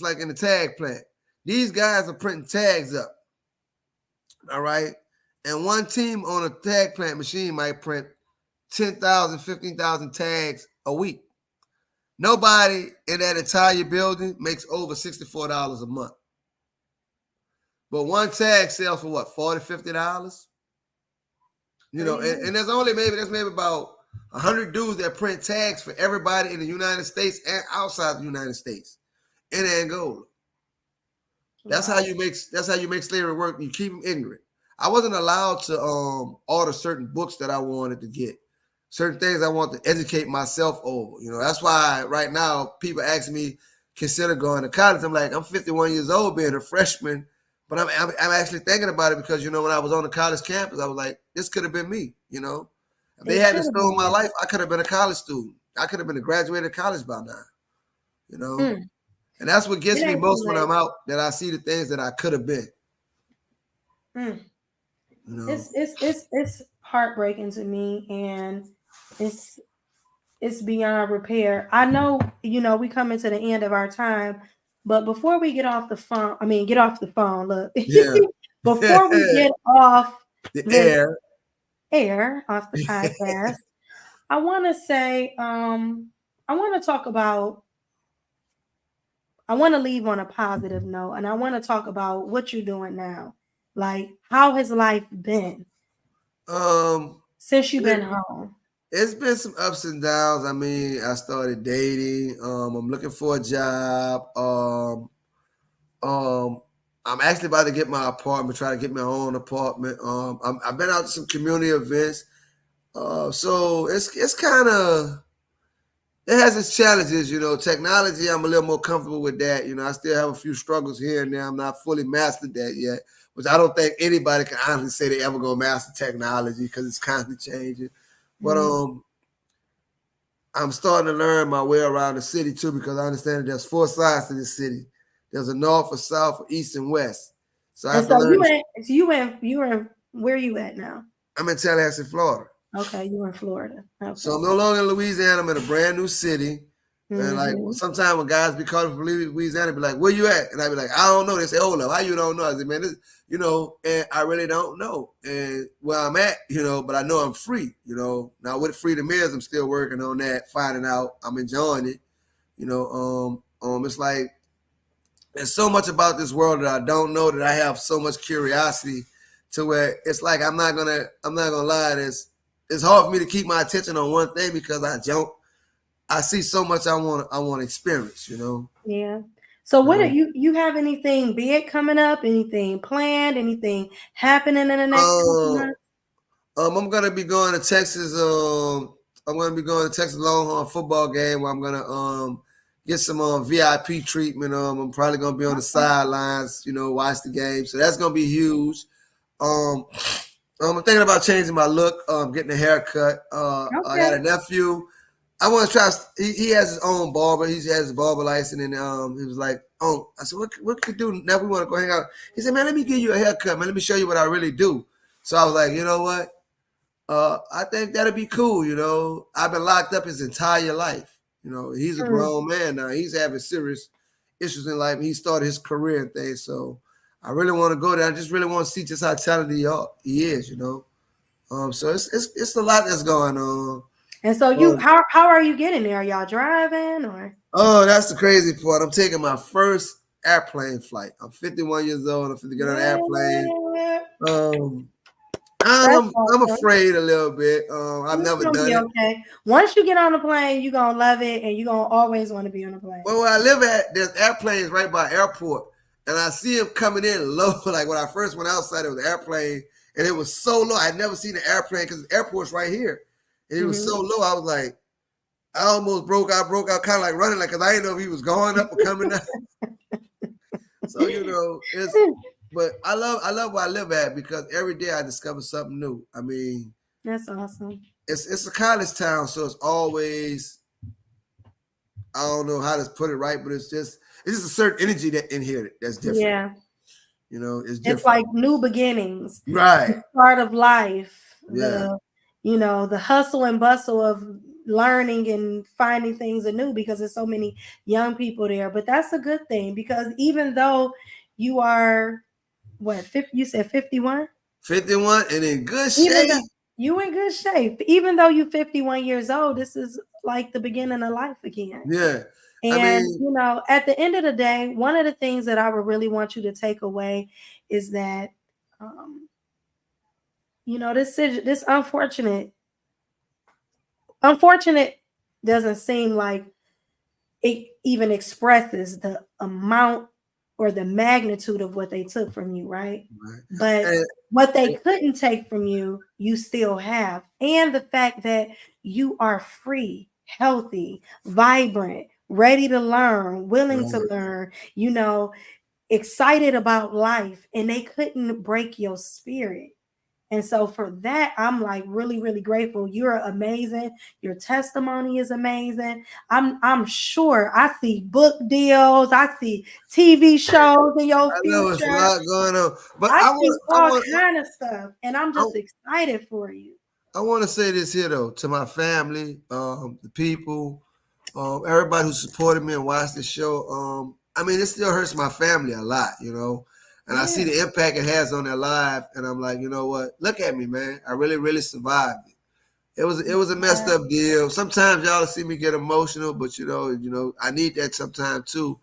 like in the tag plant. These guys are printing tags up. All right. And one team on a tag plant machine might print 10,000, 15,000 tags a week. Nobody in that entire building makes over $64 a month. But one tag sells for what, $40, $50? And there's maybe about 100 dudes that print tags for everybody in the United States and outside the United States in Angola. That's how you make slavery work. You keep them ignorant. I wasn't allowed to order certain books that I wanted to get. certain things I want to educate myself over. You know, that's why right now people ask me consider going to college. I'm like, I'm 51 years old, being a freshman, but I'm actually thinking about it because you know when I was on the college campus, I was like, this could have been me. You know, if they It hadn't should have stolen my been. life, I could have been a college student. I could have been a graduated college by now. You know, Mm, and that's what it gets me ain't too most when late. I'm out. That I see the things that I could have been. Mm. You know. It's heartbreaking to me, and it's it's beyond repair. I know, we coming to the end of our time, but before we get off the phone, get off the phone. Look, Yeah. before we get off The the air. air, off the podcast, I want to say, I want to talk about. I want to leave on a positive note, and I want to talk about what you're doing now. Like, how has life been Um, since you've been it, home? it's been some ups and downs. I mean, I started dating. I'm looking for a job. Um, I'm actually about to get my apartment. Try to get my own apartment. I've been out to some community events. So it's kind of it has its challenges. You know, technology. I'm a little more comfortable with that. You know, I still have a few struggles here and there. I'm not fully mastered that yet, which I don't think anybody can honestly say they ever gonna master technology because it's constantly changing. But Mm. I'm starting to learn my way around the city too because I understand that there's four sides to this city. There's a north, a south, a east, and west. So I And have to so learn. you in where you at now? I'm in Tallahassee, Florida. Okay, you in Florida. So Okay. I'm no longer in Louisiana. I'm in a brand new city. And like Mm-hmm. sometimes when guys be calling from Louisiana, be like, "Where you at?" And I be like, "I don't know." They say, "Hold up, how you don't know?" I say, "Man, and I really don't know." And where I'm at, but I know I'm free. Now what freedom is, I'm still working on that, finding out. I'm enjoying it. It's like there's so much about this world that I don't know that I have so much curiosity to where it's like I'm not gonna lie, it's hard for me to keep my attention on one thing because I see so much I want to experience. Yeah. So what are Um, you have anything big coming up? Anything planned? Anything happening in the next couple uh, months? I'm gonna be going to Texas. I'm gonna be going to Texas Longhorn football game where I'm gonna get some VIP treatment. I'm probably gonna be on the Okay. sidelines, watch the game. So that's gonna be huge. Um, I'm thinking about changing my look, getting a haircut. I got Okay. a nephew. I want to try. He has his own barber. He has his barber license, and he was like, "Oh," I said, "What could you do now? We want to go hang out." He said, "Man, let me give you a haircut, man. Let me show you what I really do." So I was like, you know what? I think that'd be cool. I've been locked up his entire life. He's a Mm. grown man now. He's having serious issues in life. He started his career and things. So I really want to go there. I just really want to see just how talented he is. So it's a lot that's going on. And so you Um, how are you getting there? Are y'all driving or? oh, that's the crazy part. I'm taking my first airplane flight. I'm 51 years old. I'm fit to get on an airplane. What? Um, That's I'm awesome. afraid a little bit. I've It's never gonna done be it. okay. Once you get on the plane, you're gonna love it and you're gonna always want to be on the plane. Well, where I live at, there's airplanes right by airport, and I see them coming in low. Like when I first went outside, it was an airplane, and it was so low. I'd never seen an airplane because the airport's right here, and it was Mm-hmm. so low. I was like, I almost broke out, kind of like running, like because I didn't know if he was going up or coming down. So but I love where I live at because every day I discover something new. I mean, That's awesome. it's a college town, so it's always I don't know how to put it right, but it's just a certain energy that in here that's different. Yeah. It's It's different. like new beginnings, the Right. start of life, Yeah. the hustle and bustle of learning and finding things anew because there's so many young people there. But that's a good thing because even though you are what 50, you said 51? 51 and in good Even though shape. you in good shape, even though you're 51 years old, this is like the beginning of life again. Yeah. I And, mean, at the end of the day, one of the things that I would really want you to take away is that, um, this unfortunate doesn't seem like it even expresses the amount or the magnitude of what they took from you, right? Right. But And, what they couldn't take from you, you still have. And the fact that you are free, healthy, vibrant, ready to learn, willing to right. learn, you know, excited about life, and they couldn't break your spirit. And so for that, I'm like really, really grateful. You're amazing. Your testimony is amazing. I'm sure I see book deals, I see TV shows in your I know it's a future. lot going on, but I I see want, I all want, kind of stuff, and I'm I, just excited for you. I want to say this here though to my family, the people, everybody who supported me and watched the show. I mean, it still hurts my family a lot, and I see Yeah. the impact it has on their life, and I'm like, you know what? Look at me, man. I really, really survived it. It was a messed Yeah. up deal. Sometimes y'all see me get emotional, but I need that sometimes too.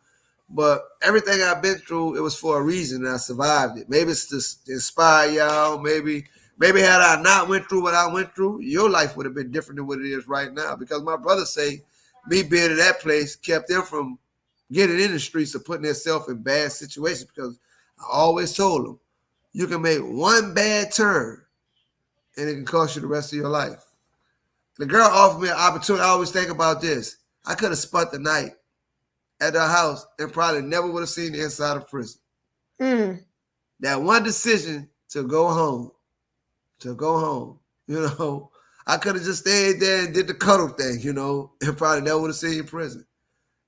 But everything I've been through, it was for a reason, and I survived it. Maybe it's to inspire y'all. Maybe had I not went through what I went through, your life would have been different than what it is right now. Because my brothers say me being in that place kept them from getting in the streets or putting themselves in bad situations. Because I always told them, you can make one bad turn, and it can cost you the rest of your life. The girl offered me an opportunity. I always think about this. I could have spent the night at her house and probably never would have seen the inside of prison. Mm. That one decision to go home, I could have just stayed there and did the cuddle thing, and probably never would have seen prison.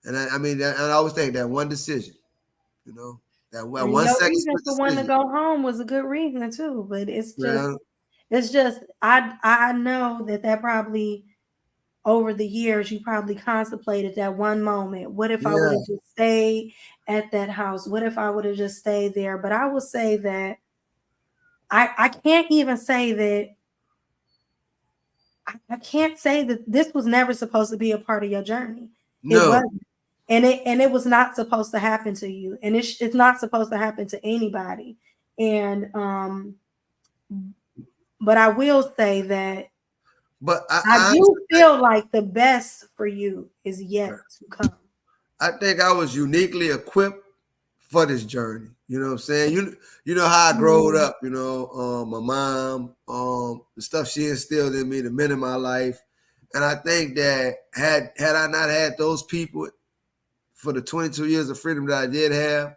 And I mean, and I always think that one decision, you know, that And one your second reason split for wanting to decision. go home was a good reason too. But Yeah, it's just I know that probably over the years you probably contemplated that one moment. What if I would yeah. have just stayed at that house? What if I would have just stayed there? But I will say that I can't even say that I can't say that this was never supposed to be a part of your journey. It No, wasn't. And it was not supposed to happen to you. And it's not supposed to happen to anybody. And but I will say that but I, I I do feel like the best for you is yet to come. I think I was uniquely equipped for this journey. You know what I'm saying? You know how I growed Mm. up. My mom, the stuff she instilled in me, the men in my life, and I think that had I not had those people for the 22 years of freedom that I did have,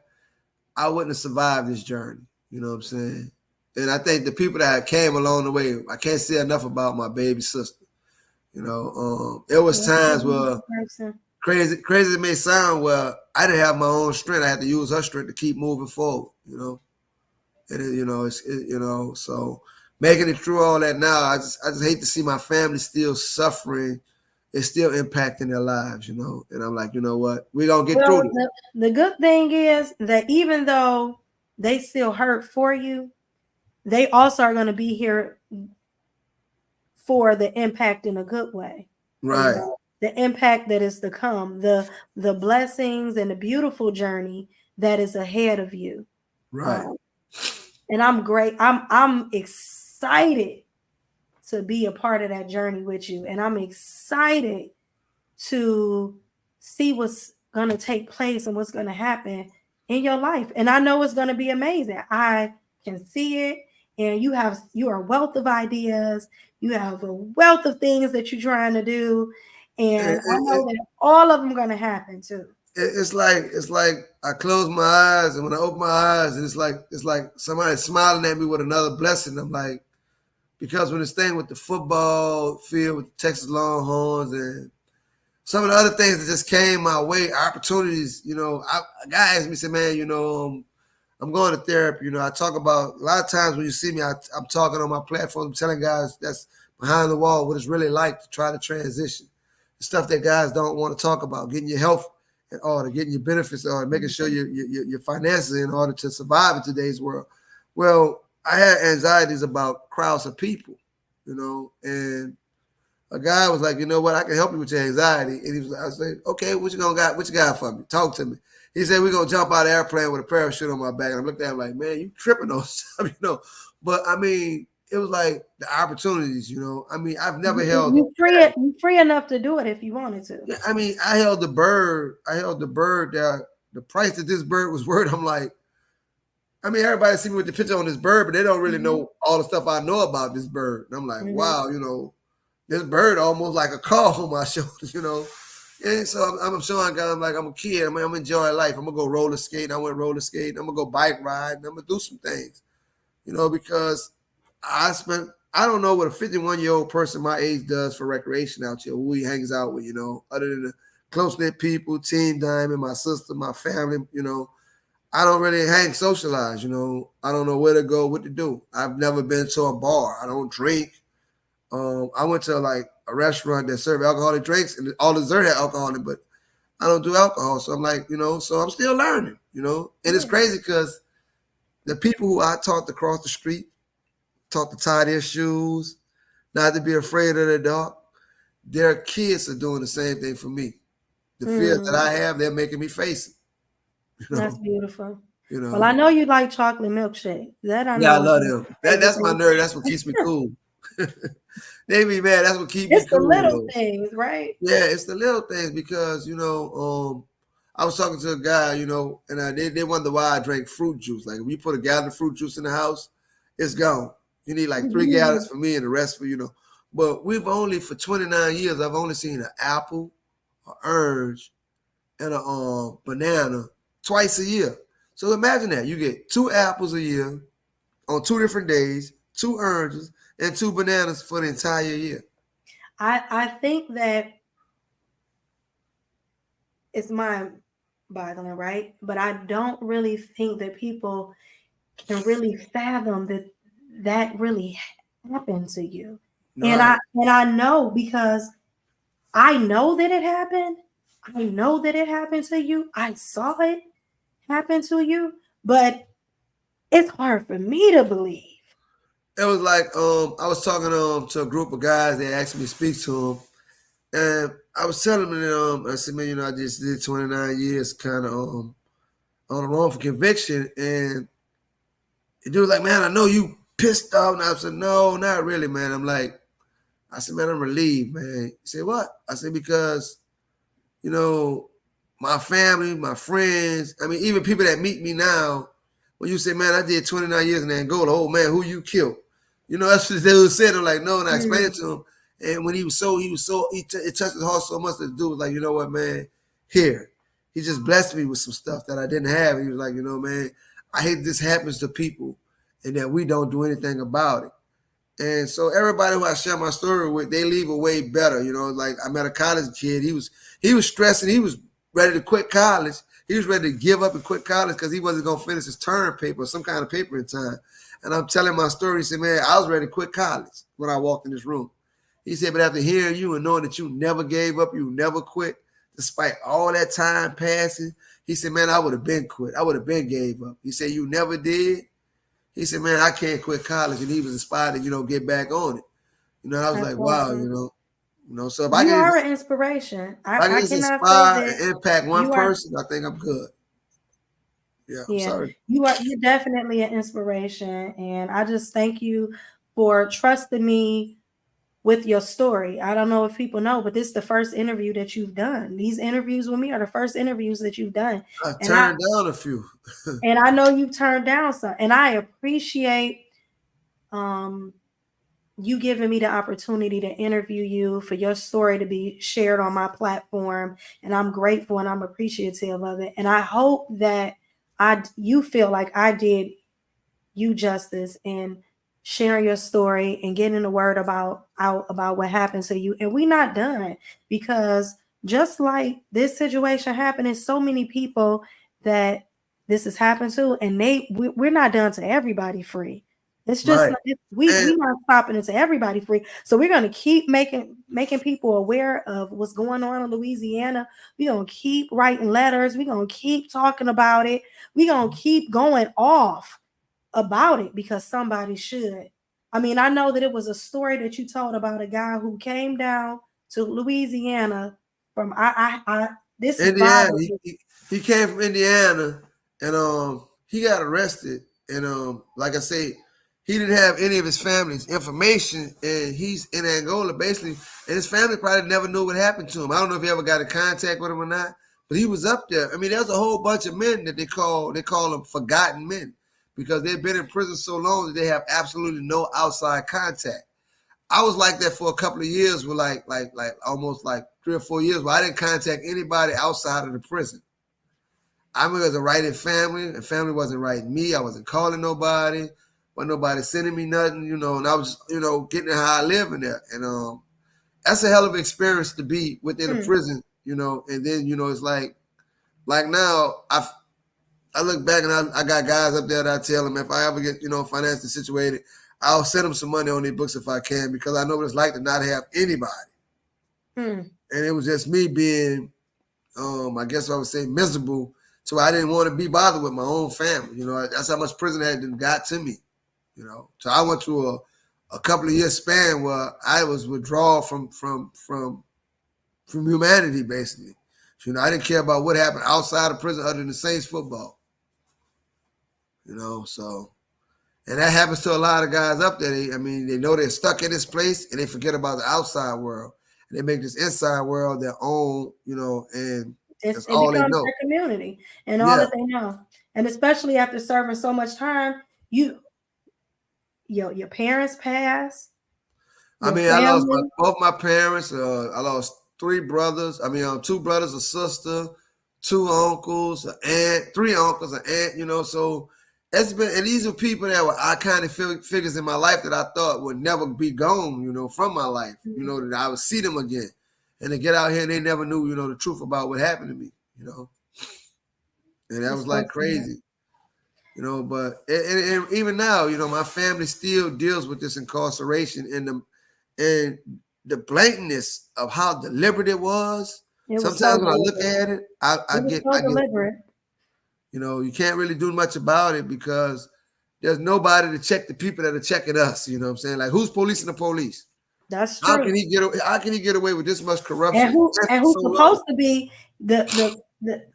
I wouldn't have survived this journey. You know what I'm saying? And I think the people that came along the way, I can't say enough about my baby sister. There was That's a times where beautiful person. crazy as it may sound, well, I didn't have my own strength. I had to use her strength to keep moving forward. So making it through all that now, I just hate to see my family still suffering. It's still impacting their lives, And I'm like, you know what? We're gonna get through Well, this. the good thing is that even though they still hurt for you, they also are going to be here for the impact in a good way. You Right, know, the impact that is to come, the blessings and the beautiful journey that is ahead of you. right. Um, and I'm great. I'm excited to be a part of that journey with you, and I'm excited to see what's going to take place and what's going to happen in your life. And I know it's going to be amazing. I can see it. And you are a wealth of ideas. You have a wealth of things that you're trying to do. It, And I it, know that all of them are going to happen too. it's like I close my eyes, and when I open my eyes, it's like somebody smiling at me with another blessing. I'm like, because when this thing with the football field with the Texas Longhorns and some of the other things that just came my way, opportunities, a guy asked me, said, man, I'm going to therapy. I talk about a lot of times when you see me, I'm talking on my platform, I'm telling guys that's behind the wall what it's really like to try to transition. The stuff that guys don't want to talk about, getting your health in order, getting your benefits in order, making sure your finances in order to survive in today's world. Well, I had anxieties about crowds of people, and a guy was like, you know what, I can help you with your anxiety. And he was like, I said, okay, what you got for me? Talk to me. He said, we're gonna jump out of the airplane with a parachute on my back. And I looked at him like, man, you tripping on stuff. But I mean, it was like the opportunities. I mean, I've never held You free enough to do it if you wanted to. yeah, I mean, I held the bird. I held the bird there the price that this bird was worth, I'm like, I mean, everybody see me with the picture on this bird, but they don't really know all the stuff I know about this bird. And I'm like, wow, this bird almost like a car on my shoulders. And so I'm showing God, I'm like, I'm a kid. I'm enjoying life. I'm gonna go roller skating. I went roller skating. I'm gonna go bike riding. I'm gonna do some things, because I don't know what a 51-year-old person my age does for recreation out here, who he hangs out with, other than the close-knit people, Team Diamond, my sister, my family, I don't really socialize, I don't know where to go, what to do. I've never been to a bar. I don't drink. I went to like a restaurant that served alcoholic drinks and all the dessert had alcohol in it, but I don't do alcohol. So I'm like, so I'm still learning, and it's crazy because the people who I taught to cross the street, taught to tie their shoes, not to be afraid of the dark, their kids are doing the same thing for me. The fear that I have, they're making me face it. That's beautiful. Well, I know you like chocolate milkshake. That I know. Yeah, I love them. That's my nerd. That's what keeps me cool. They be mad. That's what keeps me cool. It's the little things, right? Yeah, it's the little things because I was talking to a guy, and they wonder why I drank fruit juice. Like if you put a gallon of fruit juice in the house, it's gone. You need like 3 gallons for me and the rest for But we've only for 29 years, I've only seen an apple, an orange, and a banana twice a year. So imagine that. You get 2 apples a year on 2 different days, 2 oranges, and 2 bananas for the entire year. I think that it's mind-boggling, right? But I don't really think that people can really fathom that really happened to you. Right. And I know because I know that it happened. I know that it happened to you. I saw it happen to you, but it's hard for me to believe. It was like I was talking to a group of guys. They asked me to speak to them, and I was telling them, I said, man, I just did 29 years, kind of on a wrongful conviction, and the dude was like, man, I know you pissed off, and I said, no, not really, man. I said, man, I'm relieved, man. He said, what? I said, because my family, my friends, I mean, even people that meet me now, when you say, man, I did 29 years in Angola, oh man, who you killed? That's what they would say. I'm like, no, and I explained it to him. And when it touched his heart so much that the dude was like, you know what, man, here. He just blessed me with some stuff that I didn't have. And he was like, man, I hate this happens to people and that we don't do anything about it. And so everybody who I share my story with, they leave away better. Like I met a college kid. He was stressing. He was ready to quit college. He was ready to give up and quit college because he wasn't going to finish his term paper or some kind of paper in time. And I'm telling my story. He said, man, I was ready to quit college when I walked in this room. He said, but after hearing you and knowing that you never gave up, you never quit, despite all that time passing, he said, man, I would have been quit. I would have been gave up. He said, you never did. He said, man, I can't quit college. And he was inspired to, get back on it. I was like, awesome. Wow, so if you are an inspiration. I can inspire and impact one person, I think I'm good. Yeah, I'm sorry. You're definitely an inspiration. And I just thank you for trusting me with your story. I don't know if people know, but this is the first interview that you've done. These interviews with me are the first interviews that you've done. I turned down a few. And I know you've turned down some. And I appreciate you giving me the opportunity to interview you, for your story to be shared on my platform. And I'm grateful and I'm appreciative of it. And I hope that you feel like I did you justice in sharing your story and getting the word out about what happened to you. And we're not done, because just like this situation happened, there's so many people that this has happened to, and we're not done to everybody free. It's just right. We're not stopping it to everybody free. So we're going to keep making people aware of what's going on in Louisiana. We're going to keep writing letters. We're going to keep talking about it. We're going to keep going off about it, because somebody should. I mean, I know that it was a story that you told about a guy who came down to Louisiana from this Indiana. He came from Indiana, and he got arrested. And like I say, he didn't have any of his family's information, and he's in Angola basically, and his family probably never knew what happened to him. I don't know if he ever got in contact with him or not, but he was up there. I mean, there's a whole bunch of men that they call them forgotten men because they've been in prison so long that they have absolutely no outside contact. I was like that for a couple of years, with like almost like 3 or 4 years, where I didn't contact anybody outside of the prison. I was writing family, and family wasn't writing me. I wasn't calling nobody, wasn't nobody sending me nothing, and I was just, getting how I live in there. And that's a hell of an experience to be within a prison, and then, it's like now I look back and I got guys up there that I tell them if I ever get, financially situated, I'll send them some money on their books if I can, because I know what it's like to not have anybody. And it was just me being, I guess I would say miserable. So I didn't want to be bothered with my own family. That's how much prison had got to me. So I went through a couple of years span where I was withdrawn from humanity, basically. So, I didn't care about what happened outside of prison other than the Saints football. So, and that happens to a lot of guys up there. They know they're stuck in this place and they forget about the outside world. And they make this inside world their own, and it that's all they becomes know. their community and all that they know. And especially after serving so much time, your parents pass. I lost both my parents. I lost 3 brothers. 2 brothers, a sister, 2 uncles, an aunt, 3 uncles, an aunt. So it's been, and these are people that were iconic figures in my life that I thought would never be gone, from my life. That I would see them again, and to get out here and they never knew, the truth about what happened to me. And that was like crazy. But and even now, my family still deals with this incarceration and the blatantness of how deliberate it was. Sometimes when I look at it, I get deliberate. You can't really do much about it because there's nobody to check the people that are checking us. You know what I'm saying? Like, who's policing the police? That's true. How can he get away with this much corruption? And who's supposed to be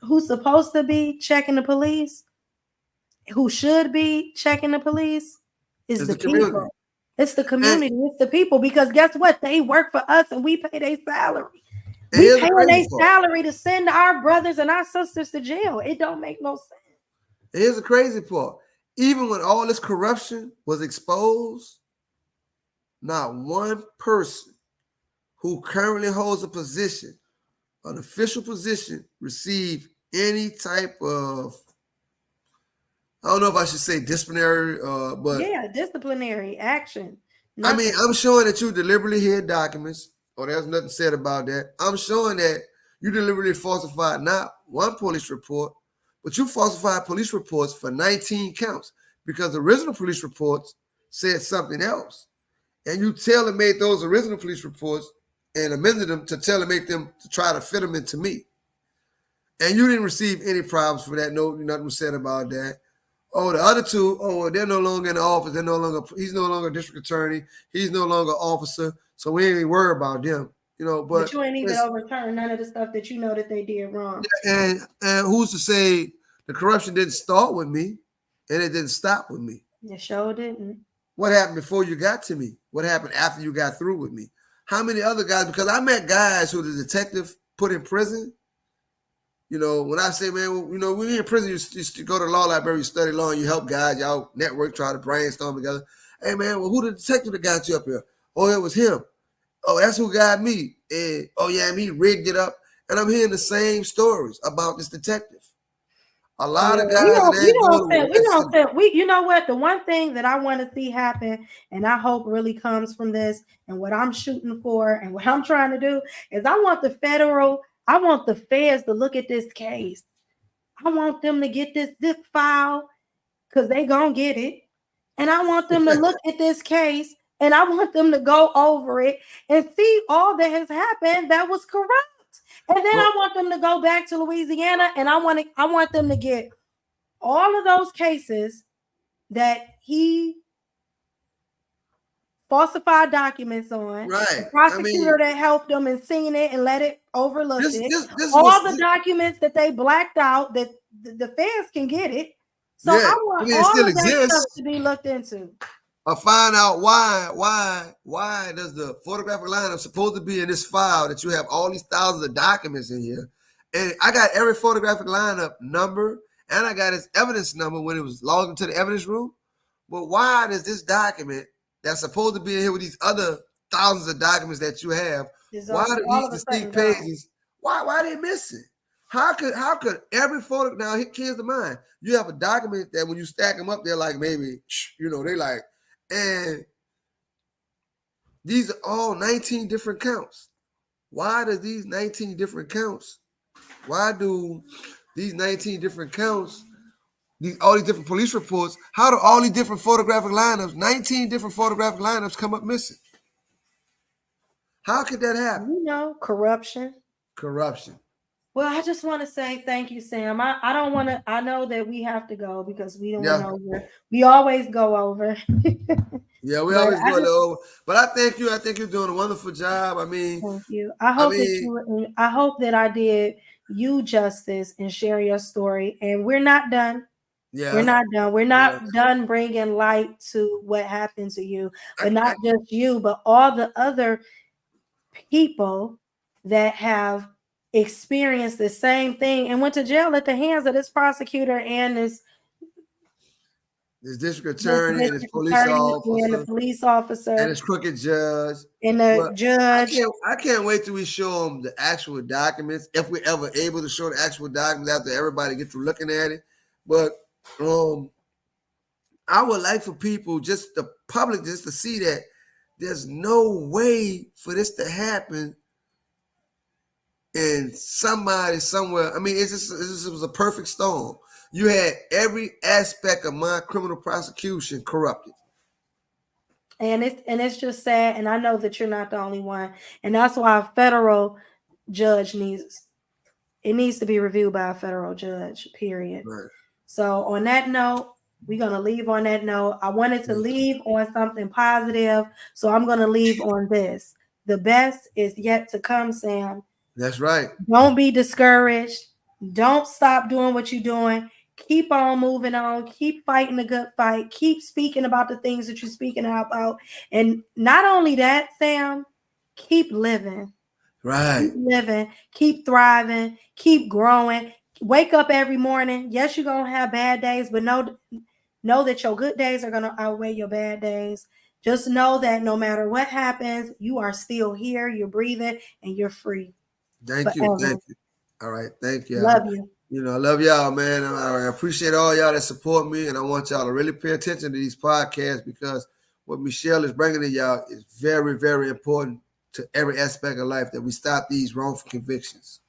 who's supposed to be checking the police? Who should be checking the police is the people. It's the community. It's the people, because guess what? They work for us and we pay their salary. We pay their salary to send our brothers and our sisters to jail. It don't make no sense. Here's the crazy part. Even when all this corruption was exposed, not one person who currently holds a position, an official position, received any type of, I don't know if I should say disciplinary, but disciplinary action. Nothing. I'm showing that you deliberately hid documents, or there's nothing said about that. I'm showing that you deliberately falsified not one police report, but you falsified police reports for 19 counts because the original police reports said something else. And you tailor-made those original police reports and amended them to tailor-make them to try to fit them into me. And you didn't receive any problems for that. No, nothing was said about that. Oh, the other 2, they're no longer in the office. He's no longer district attorney. He's no longer officer. So we ain't even worry about them. But you ain't even overturned none of the stuff that you know that they did wrong. And who's to say the corruption didn't start with me and it didn't stop with me? It sure didn't. What happened before you got to me? What happened after you got through with me? How many other guys? Because I met guys who the detective put in prison. When I say, man, when you're in prison, you go to the law library, you study law, and you help guys, y'all network, try to brainstorm together. Hey, man, well, who the detective that got you up here? Oh, it was him. Oh, that's who got me. And, oh, yeah, he rigged it up. And I'm hearing the same stories about this detective. A lot of guys. You know what? The one thing that I want to see happen, and I hope really comes from this, and what I'm shooting for, and what I'm trying to do, is I want the feds to look at this case. I want them to get this file, because they gonna get it. And I want them to look at this case, and I want them to go over it and see all that has happened that was corrupt. And then I want them to go back to Louisiana, and I want them to get all of those cases that he falsified documents on. Right. The prosecutor that helped them and seen it and let it overlook all the documents that they blacked out, that the feds can get it. So I want all of that stuff to be looked into. Or find out why does the photographic lineup supposed to be in this file that you have all these thousands of documents in here, And I got every photographic lineup number, and I got his evidence number when it was logged into the evidence room. But why does this document that's supposed to be in here with these other thousands of documents that you have, why do all these of a sudden distinct gone. pages, why are they missing? How could every photo now here's the mind. You have a document that when you stack them up, they're like maybe, they like, and these are all 19 different counts. Why do these 19 different counts? Why do these 19 different counts, all these different police reports, how do all these different photographic lineups, 19 different photographic lineups come up missing? How could that happen? Corruption. Corruption. Well, I just want to say thank you, Sam. I don't want to. I know that we have to go because we don't went Yeah. over. We always go over. Yeah, we But always I go just over. But I thank you. I think you're doing a wonderful job. thank you. I mean, I hope that I did you justice and share your story. And we're not done. We're yeah. not done. We're Yeah. not done bringing light to what happened to you, but I, not just you, but all the other people that have experienced the same thing and went to jail at the hands of this prosecutor and this district this attorney and this district police attorney and the officer police and officer this crooked judge. and the But judge. I can't wait till we show them the actual documents, if we're ever able to show the actual documents after everybody gets through looking at it. But I would like for people, just the public, just to see that there's no way for this to happen in somebody somewhere. I mean, it was a perfect storm. You had every aspect of my criminal prosecution corrupted. And it's just sad. And I know that you're not the only one. And that's why a federal judge needs to be reviewed by a federal judge, period. Right. So on that note, we're going to leave on that note. I wanted to leave on something positive, so I'm going to leave on this. The best is yet to come, Sam. That's right. Don't be discouraged. Don't stop doing what you're doing. Keep on moving on. Keep fighting the good fight. Keep speaking about the things that you're speaking about. And not only that, Sam, keep living. Right. Keep living. Keep thriving. Keep growing. Wake up every morning. Yes, you're going to have bad days, but know that your good days are going to outweigh your bad days. Just know that no matter what happens, you are still here, you're breathing, and you're free. Thank you. Forever. Thank you. All right. Thank you. Love you. I love y'all, man. I appreciate all y'all that support me, and I want y'all to really pay attention to these podcasts because what Michelle is bringing to y'all is very, very important to every aspect of life, that we stop these wrongful convictions.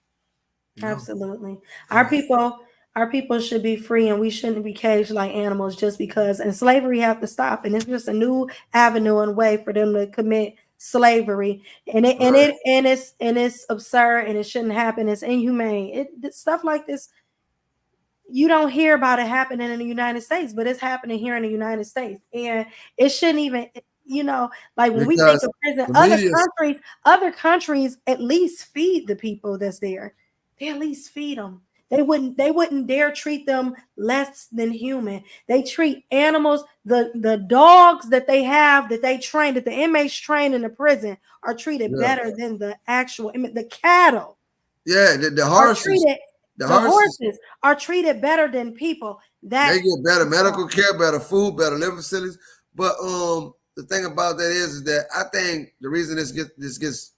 Absolutely. Our people should be free, and we shouldn't be caged like animals just because. And slavery have to stop. And it's just a new avenue and way for them to commit slavery. And it's absurd, and it shouldn't happen. It's inhumane. Stuff like this, you don't hear about it happening in the United States, but it's happening here in the United States. And it shouldn't even, like when we think of prison, other countries at least feed the people that's there. They at least feed them. They wouldn't dare treat them less than human. They treat animals, the dogs that they have, that the inmates train in the prison, are treated better than the cattle. Yeah, the horses. The horses are treated better than people. They get better medical care, better food, better living facilities. But the thing about that is that I think the reason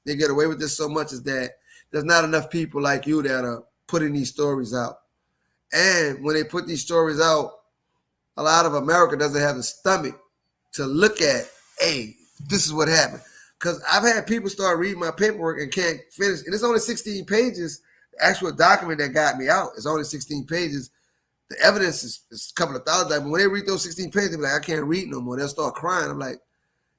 they get away with this so much is that there's not enough people like you that are putting these stories out. And when they put these stories out, a lot of America doesn't have the stomach to look at, hey, this is what happened. Because I've had people start reading my paperwork and can't finish. And it's only 16 pages. The actual document that got me out is only 16 pages. The evidence is a couple of thousand. But when they read those 16 pages, they're like, I can't read no more. They'll start crying. I'm like,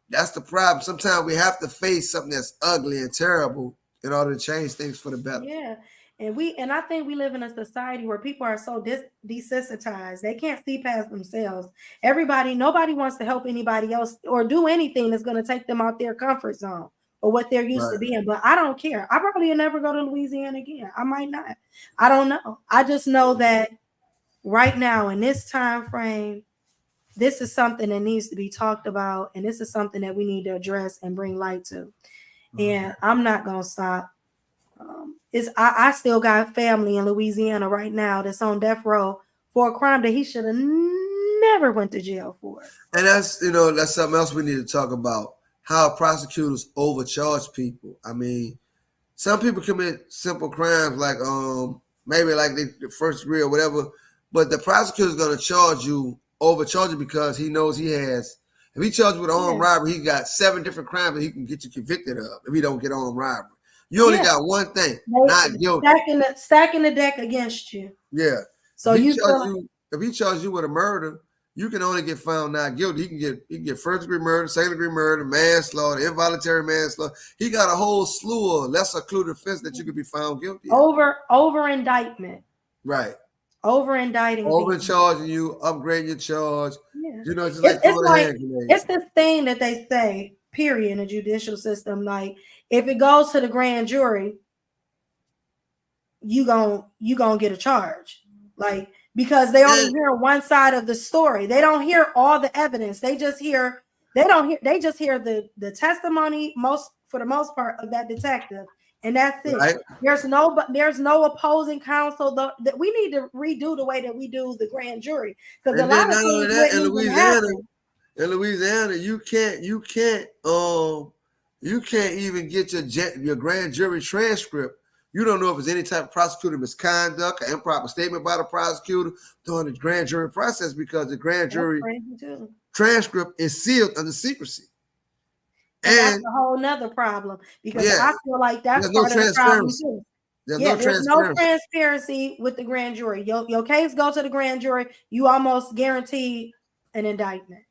that's the problem. Sometimes we have to face something that's ugly and terrible in order to change things for the better. Yeah. And I think we live in a society where people are so desensitized. They can't see past themselves. Nobody wants to help anybody else or do anything that's going to take them out their comfort zone or what they're used to being. But I don't care. I probably will never go to Louisiana again. I might not. I don't know. I just know that right now in this time frame, this is something that needs to be talked about. And this is something that we need to address and bring light to. And I'm not going to stop. Is I still got family in Louisiana right now that's on death row for a crime that he should have never went to jail for. And that's something else we need to talk about. How prosecutors overcharge people. I mean, some people commit simple crimes like maybe like the first degree or whatever, but the prosecutor's gonna overcharge you because he knows he has. If he charges you with armed robbery, he got 7 different crimes that he can get you convicted of. If he don't get armed robbery, you only got one thing, not guilty. Stacking the deck against you. Yeah. So if he charges you with a murder, you can only get found not guilty. He can get first degree murder, second degree murder, manslaughter, involuntary manslaughter. He got a whole slew of lesser included offense that you could be found guilty of. Over indictment. Right. Over indicting. Overcharging you, upgrading your charge. Yeah. Just like throwing a hand grenade. It's this thing that they say, period, in the judicial system. Like, if it goes to the grand jury, you gonna get a charge. Like, because they only hear one side of the story. They don't hear all the evidence. They just hear the testimony for the most part of that detective. And that's it. Right. There's no opposing counsel. That we need to redo the way that we do the grand jury, because a lot of things in Louisiana, you can't even get your grand jury transcript. You don't know if it's any type of prosecutor misconduct or improper statement by the prosecutor during the grand jury process, because the grand jury transcript is sealed under secrecy. And that's a whole nother problem, because I feel like that's part of the problem too. There's no transparency with the grand jury. Your case go to the grand jury, you almost guaranteed an indictment.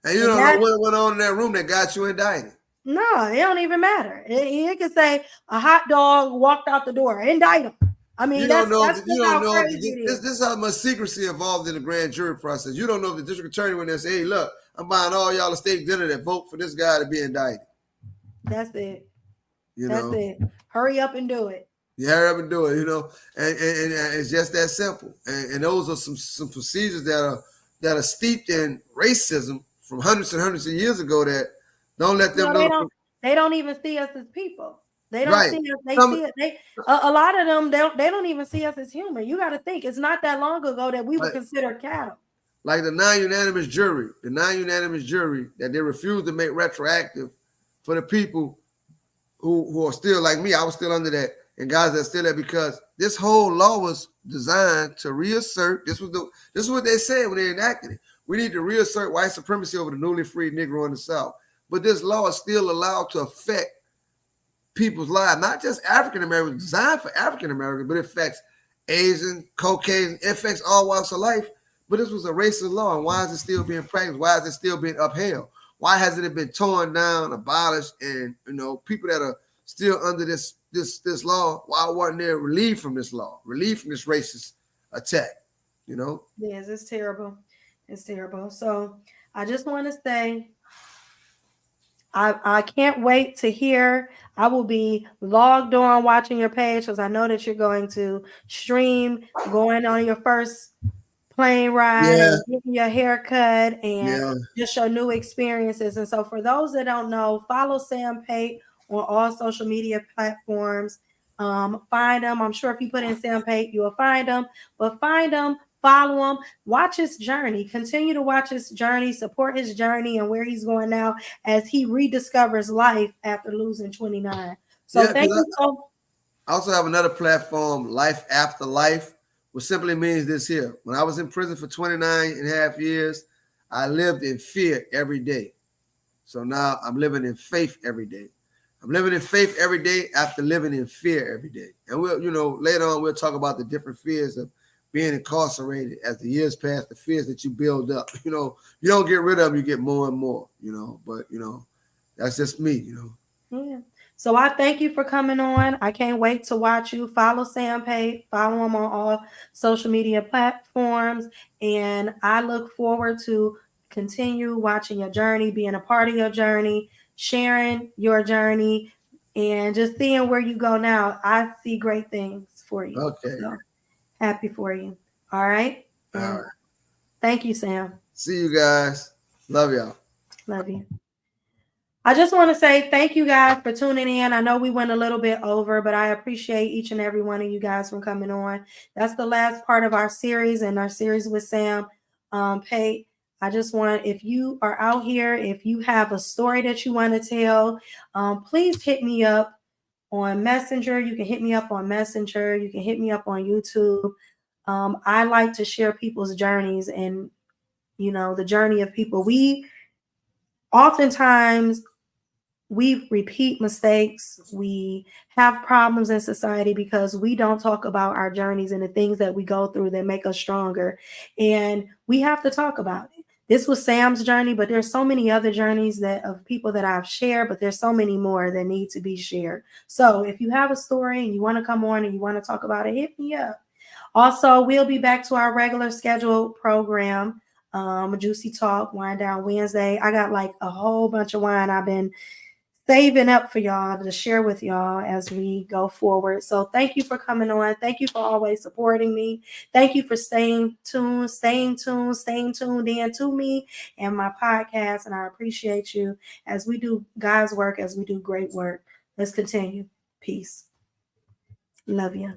And you don't know what went on in that room that got you indicted. No, it don't even matter. It could say a hot dog walked out the door. Indict him. I mean, this is how much secrecy involved in the grand jury process. You don't know if the district attorney went there and say, "Hey, look, I'm buying all y'all a steak dinner that vote for this guy to be indicted." That's it. That's it. Hurry up and do it. Yeah, hurry up and do it. And it's just that simple. And those are some procedures that are steeped in racism from hundreds and hundreds of years ago that don't let them know. They don't even see us as people. They don't see us. They see it. A lot of them they don't even see us as human. You got to think, it's not that long ago that we were considered cattle. Like the non-unanimous jury that they refused to make retroactive for the people who are still like me. I was still under that, and guys that still there, because this whole law was designed to reassert. This is what they said when they enacted it. We need to reassert white supremacy over the newly freed Negro in the South. But this law is still allowed to affect people's lives, not just African Americans, designed for African Americans, but it affects Asian, Caucasian, it affects all walks of life. But this was a racist law, and why is it still being practiced? Why is it still being upheld? Why hasn't it been torn down, abolished, and people that are still under this law, why weren't they relieved from this law, relieved from this racist attack? Yes, it's terrible. It's terrible. So I just want to say, I can't wait to hear. I will be logged on watching your page, because I know that you're going to stream going on your first plane ride, and getting your haircut, and just your new experiences. And so for those that don't know, follow Sam Pate on all social media platforms. Find him. I'm sure if you put in Sam Pate, you will find him. But find him, follow him, watch his journey, continue to watch his journey, support his journey and where he's going now as he rediscovers life after losing 29. So thank you. I also have another platform, Life After Life, which simply means this here. When I was in prison for 29 and a half years, I lived in fear every day. So now I'm living in faith every day. I'm living in faith every day after living in fear every day. And later on, we'll talk about the different fears of being incarcerated as the years pass, the fears that you build up. You don't get rid of them, you get more and more, but that's just me, Yeah. So I thank you for coming on. I can't wait to watch you. Follow Sam Pate, follow him on all social media platforms. And I look forward to continue watching your journey, being a part of your journey, sharing your journey, and just seeing where you go now. I see great things for you. Okay. So, happy for you. All right. All right. Thank you, Sam. See you guys. Love y'all. Love you. I just want to say thank you guys for tuning in. I know we went a little bit over, but I appreciate each and every one of you guys for coming on. That's the last part of our series and our series with Sam Pate. I just want, if you are out here, if you have a story that you want to tell, please hit me up on Messenger. You can hit me up on Messenger. You can hit me up on YouTube. I like to share people's journeys and, the journey of people. We oftentimes we repeat mistakes. We have problems in society because we don't talk about our journeys and the things that we go through that make us stronger. And we have to talk about it. This was Sam's journey, but there's so many other journeys that of people that I've shared, but there's so many more that need to be shared. So if you have a story and you want to come on and you want to talk about it, hit me up. Also, we'll be back to our regular scheduled program, Juicy Talk, Wine Down Wednesday. I got like a whole bunch of wine I've been saving up for y'all to share with y'all as we go forward. So thank you for coming on. Thank you for always supporting me. Thank you for staying tuned in to me and my podcast. And I appreciate you as we do God's work, as we do great work. Let's continue. Peace. Love you.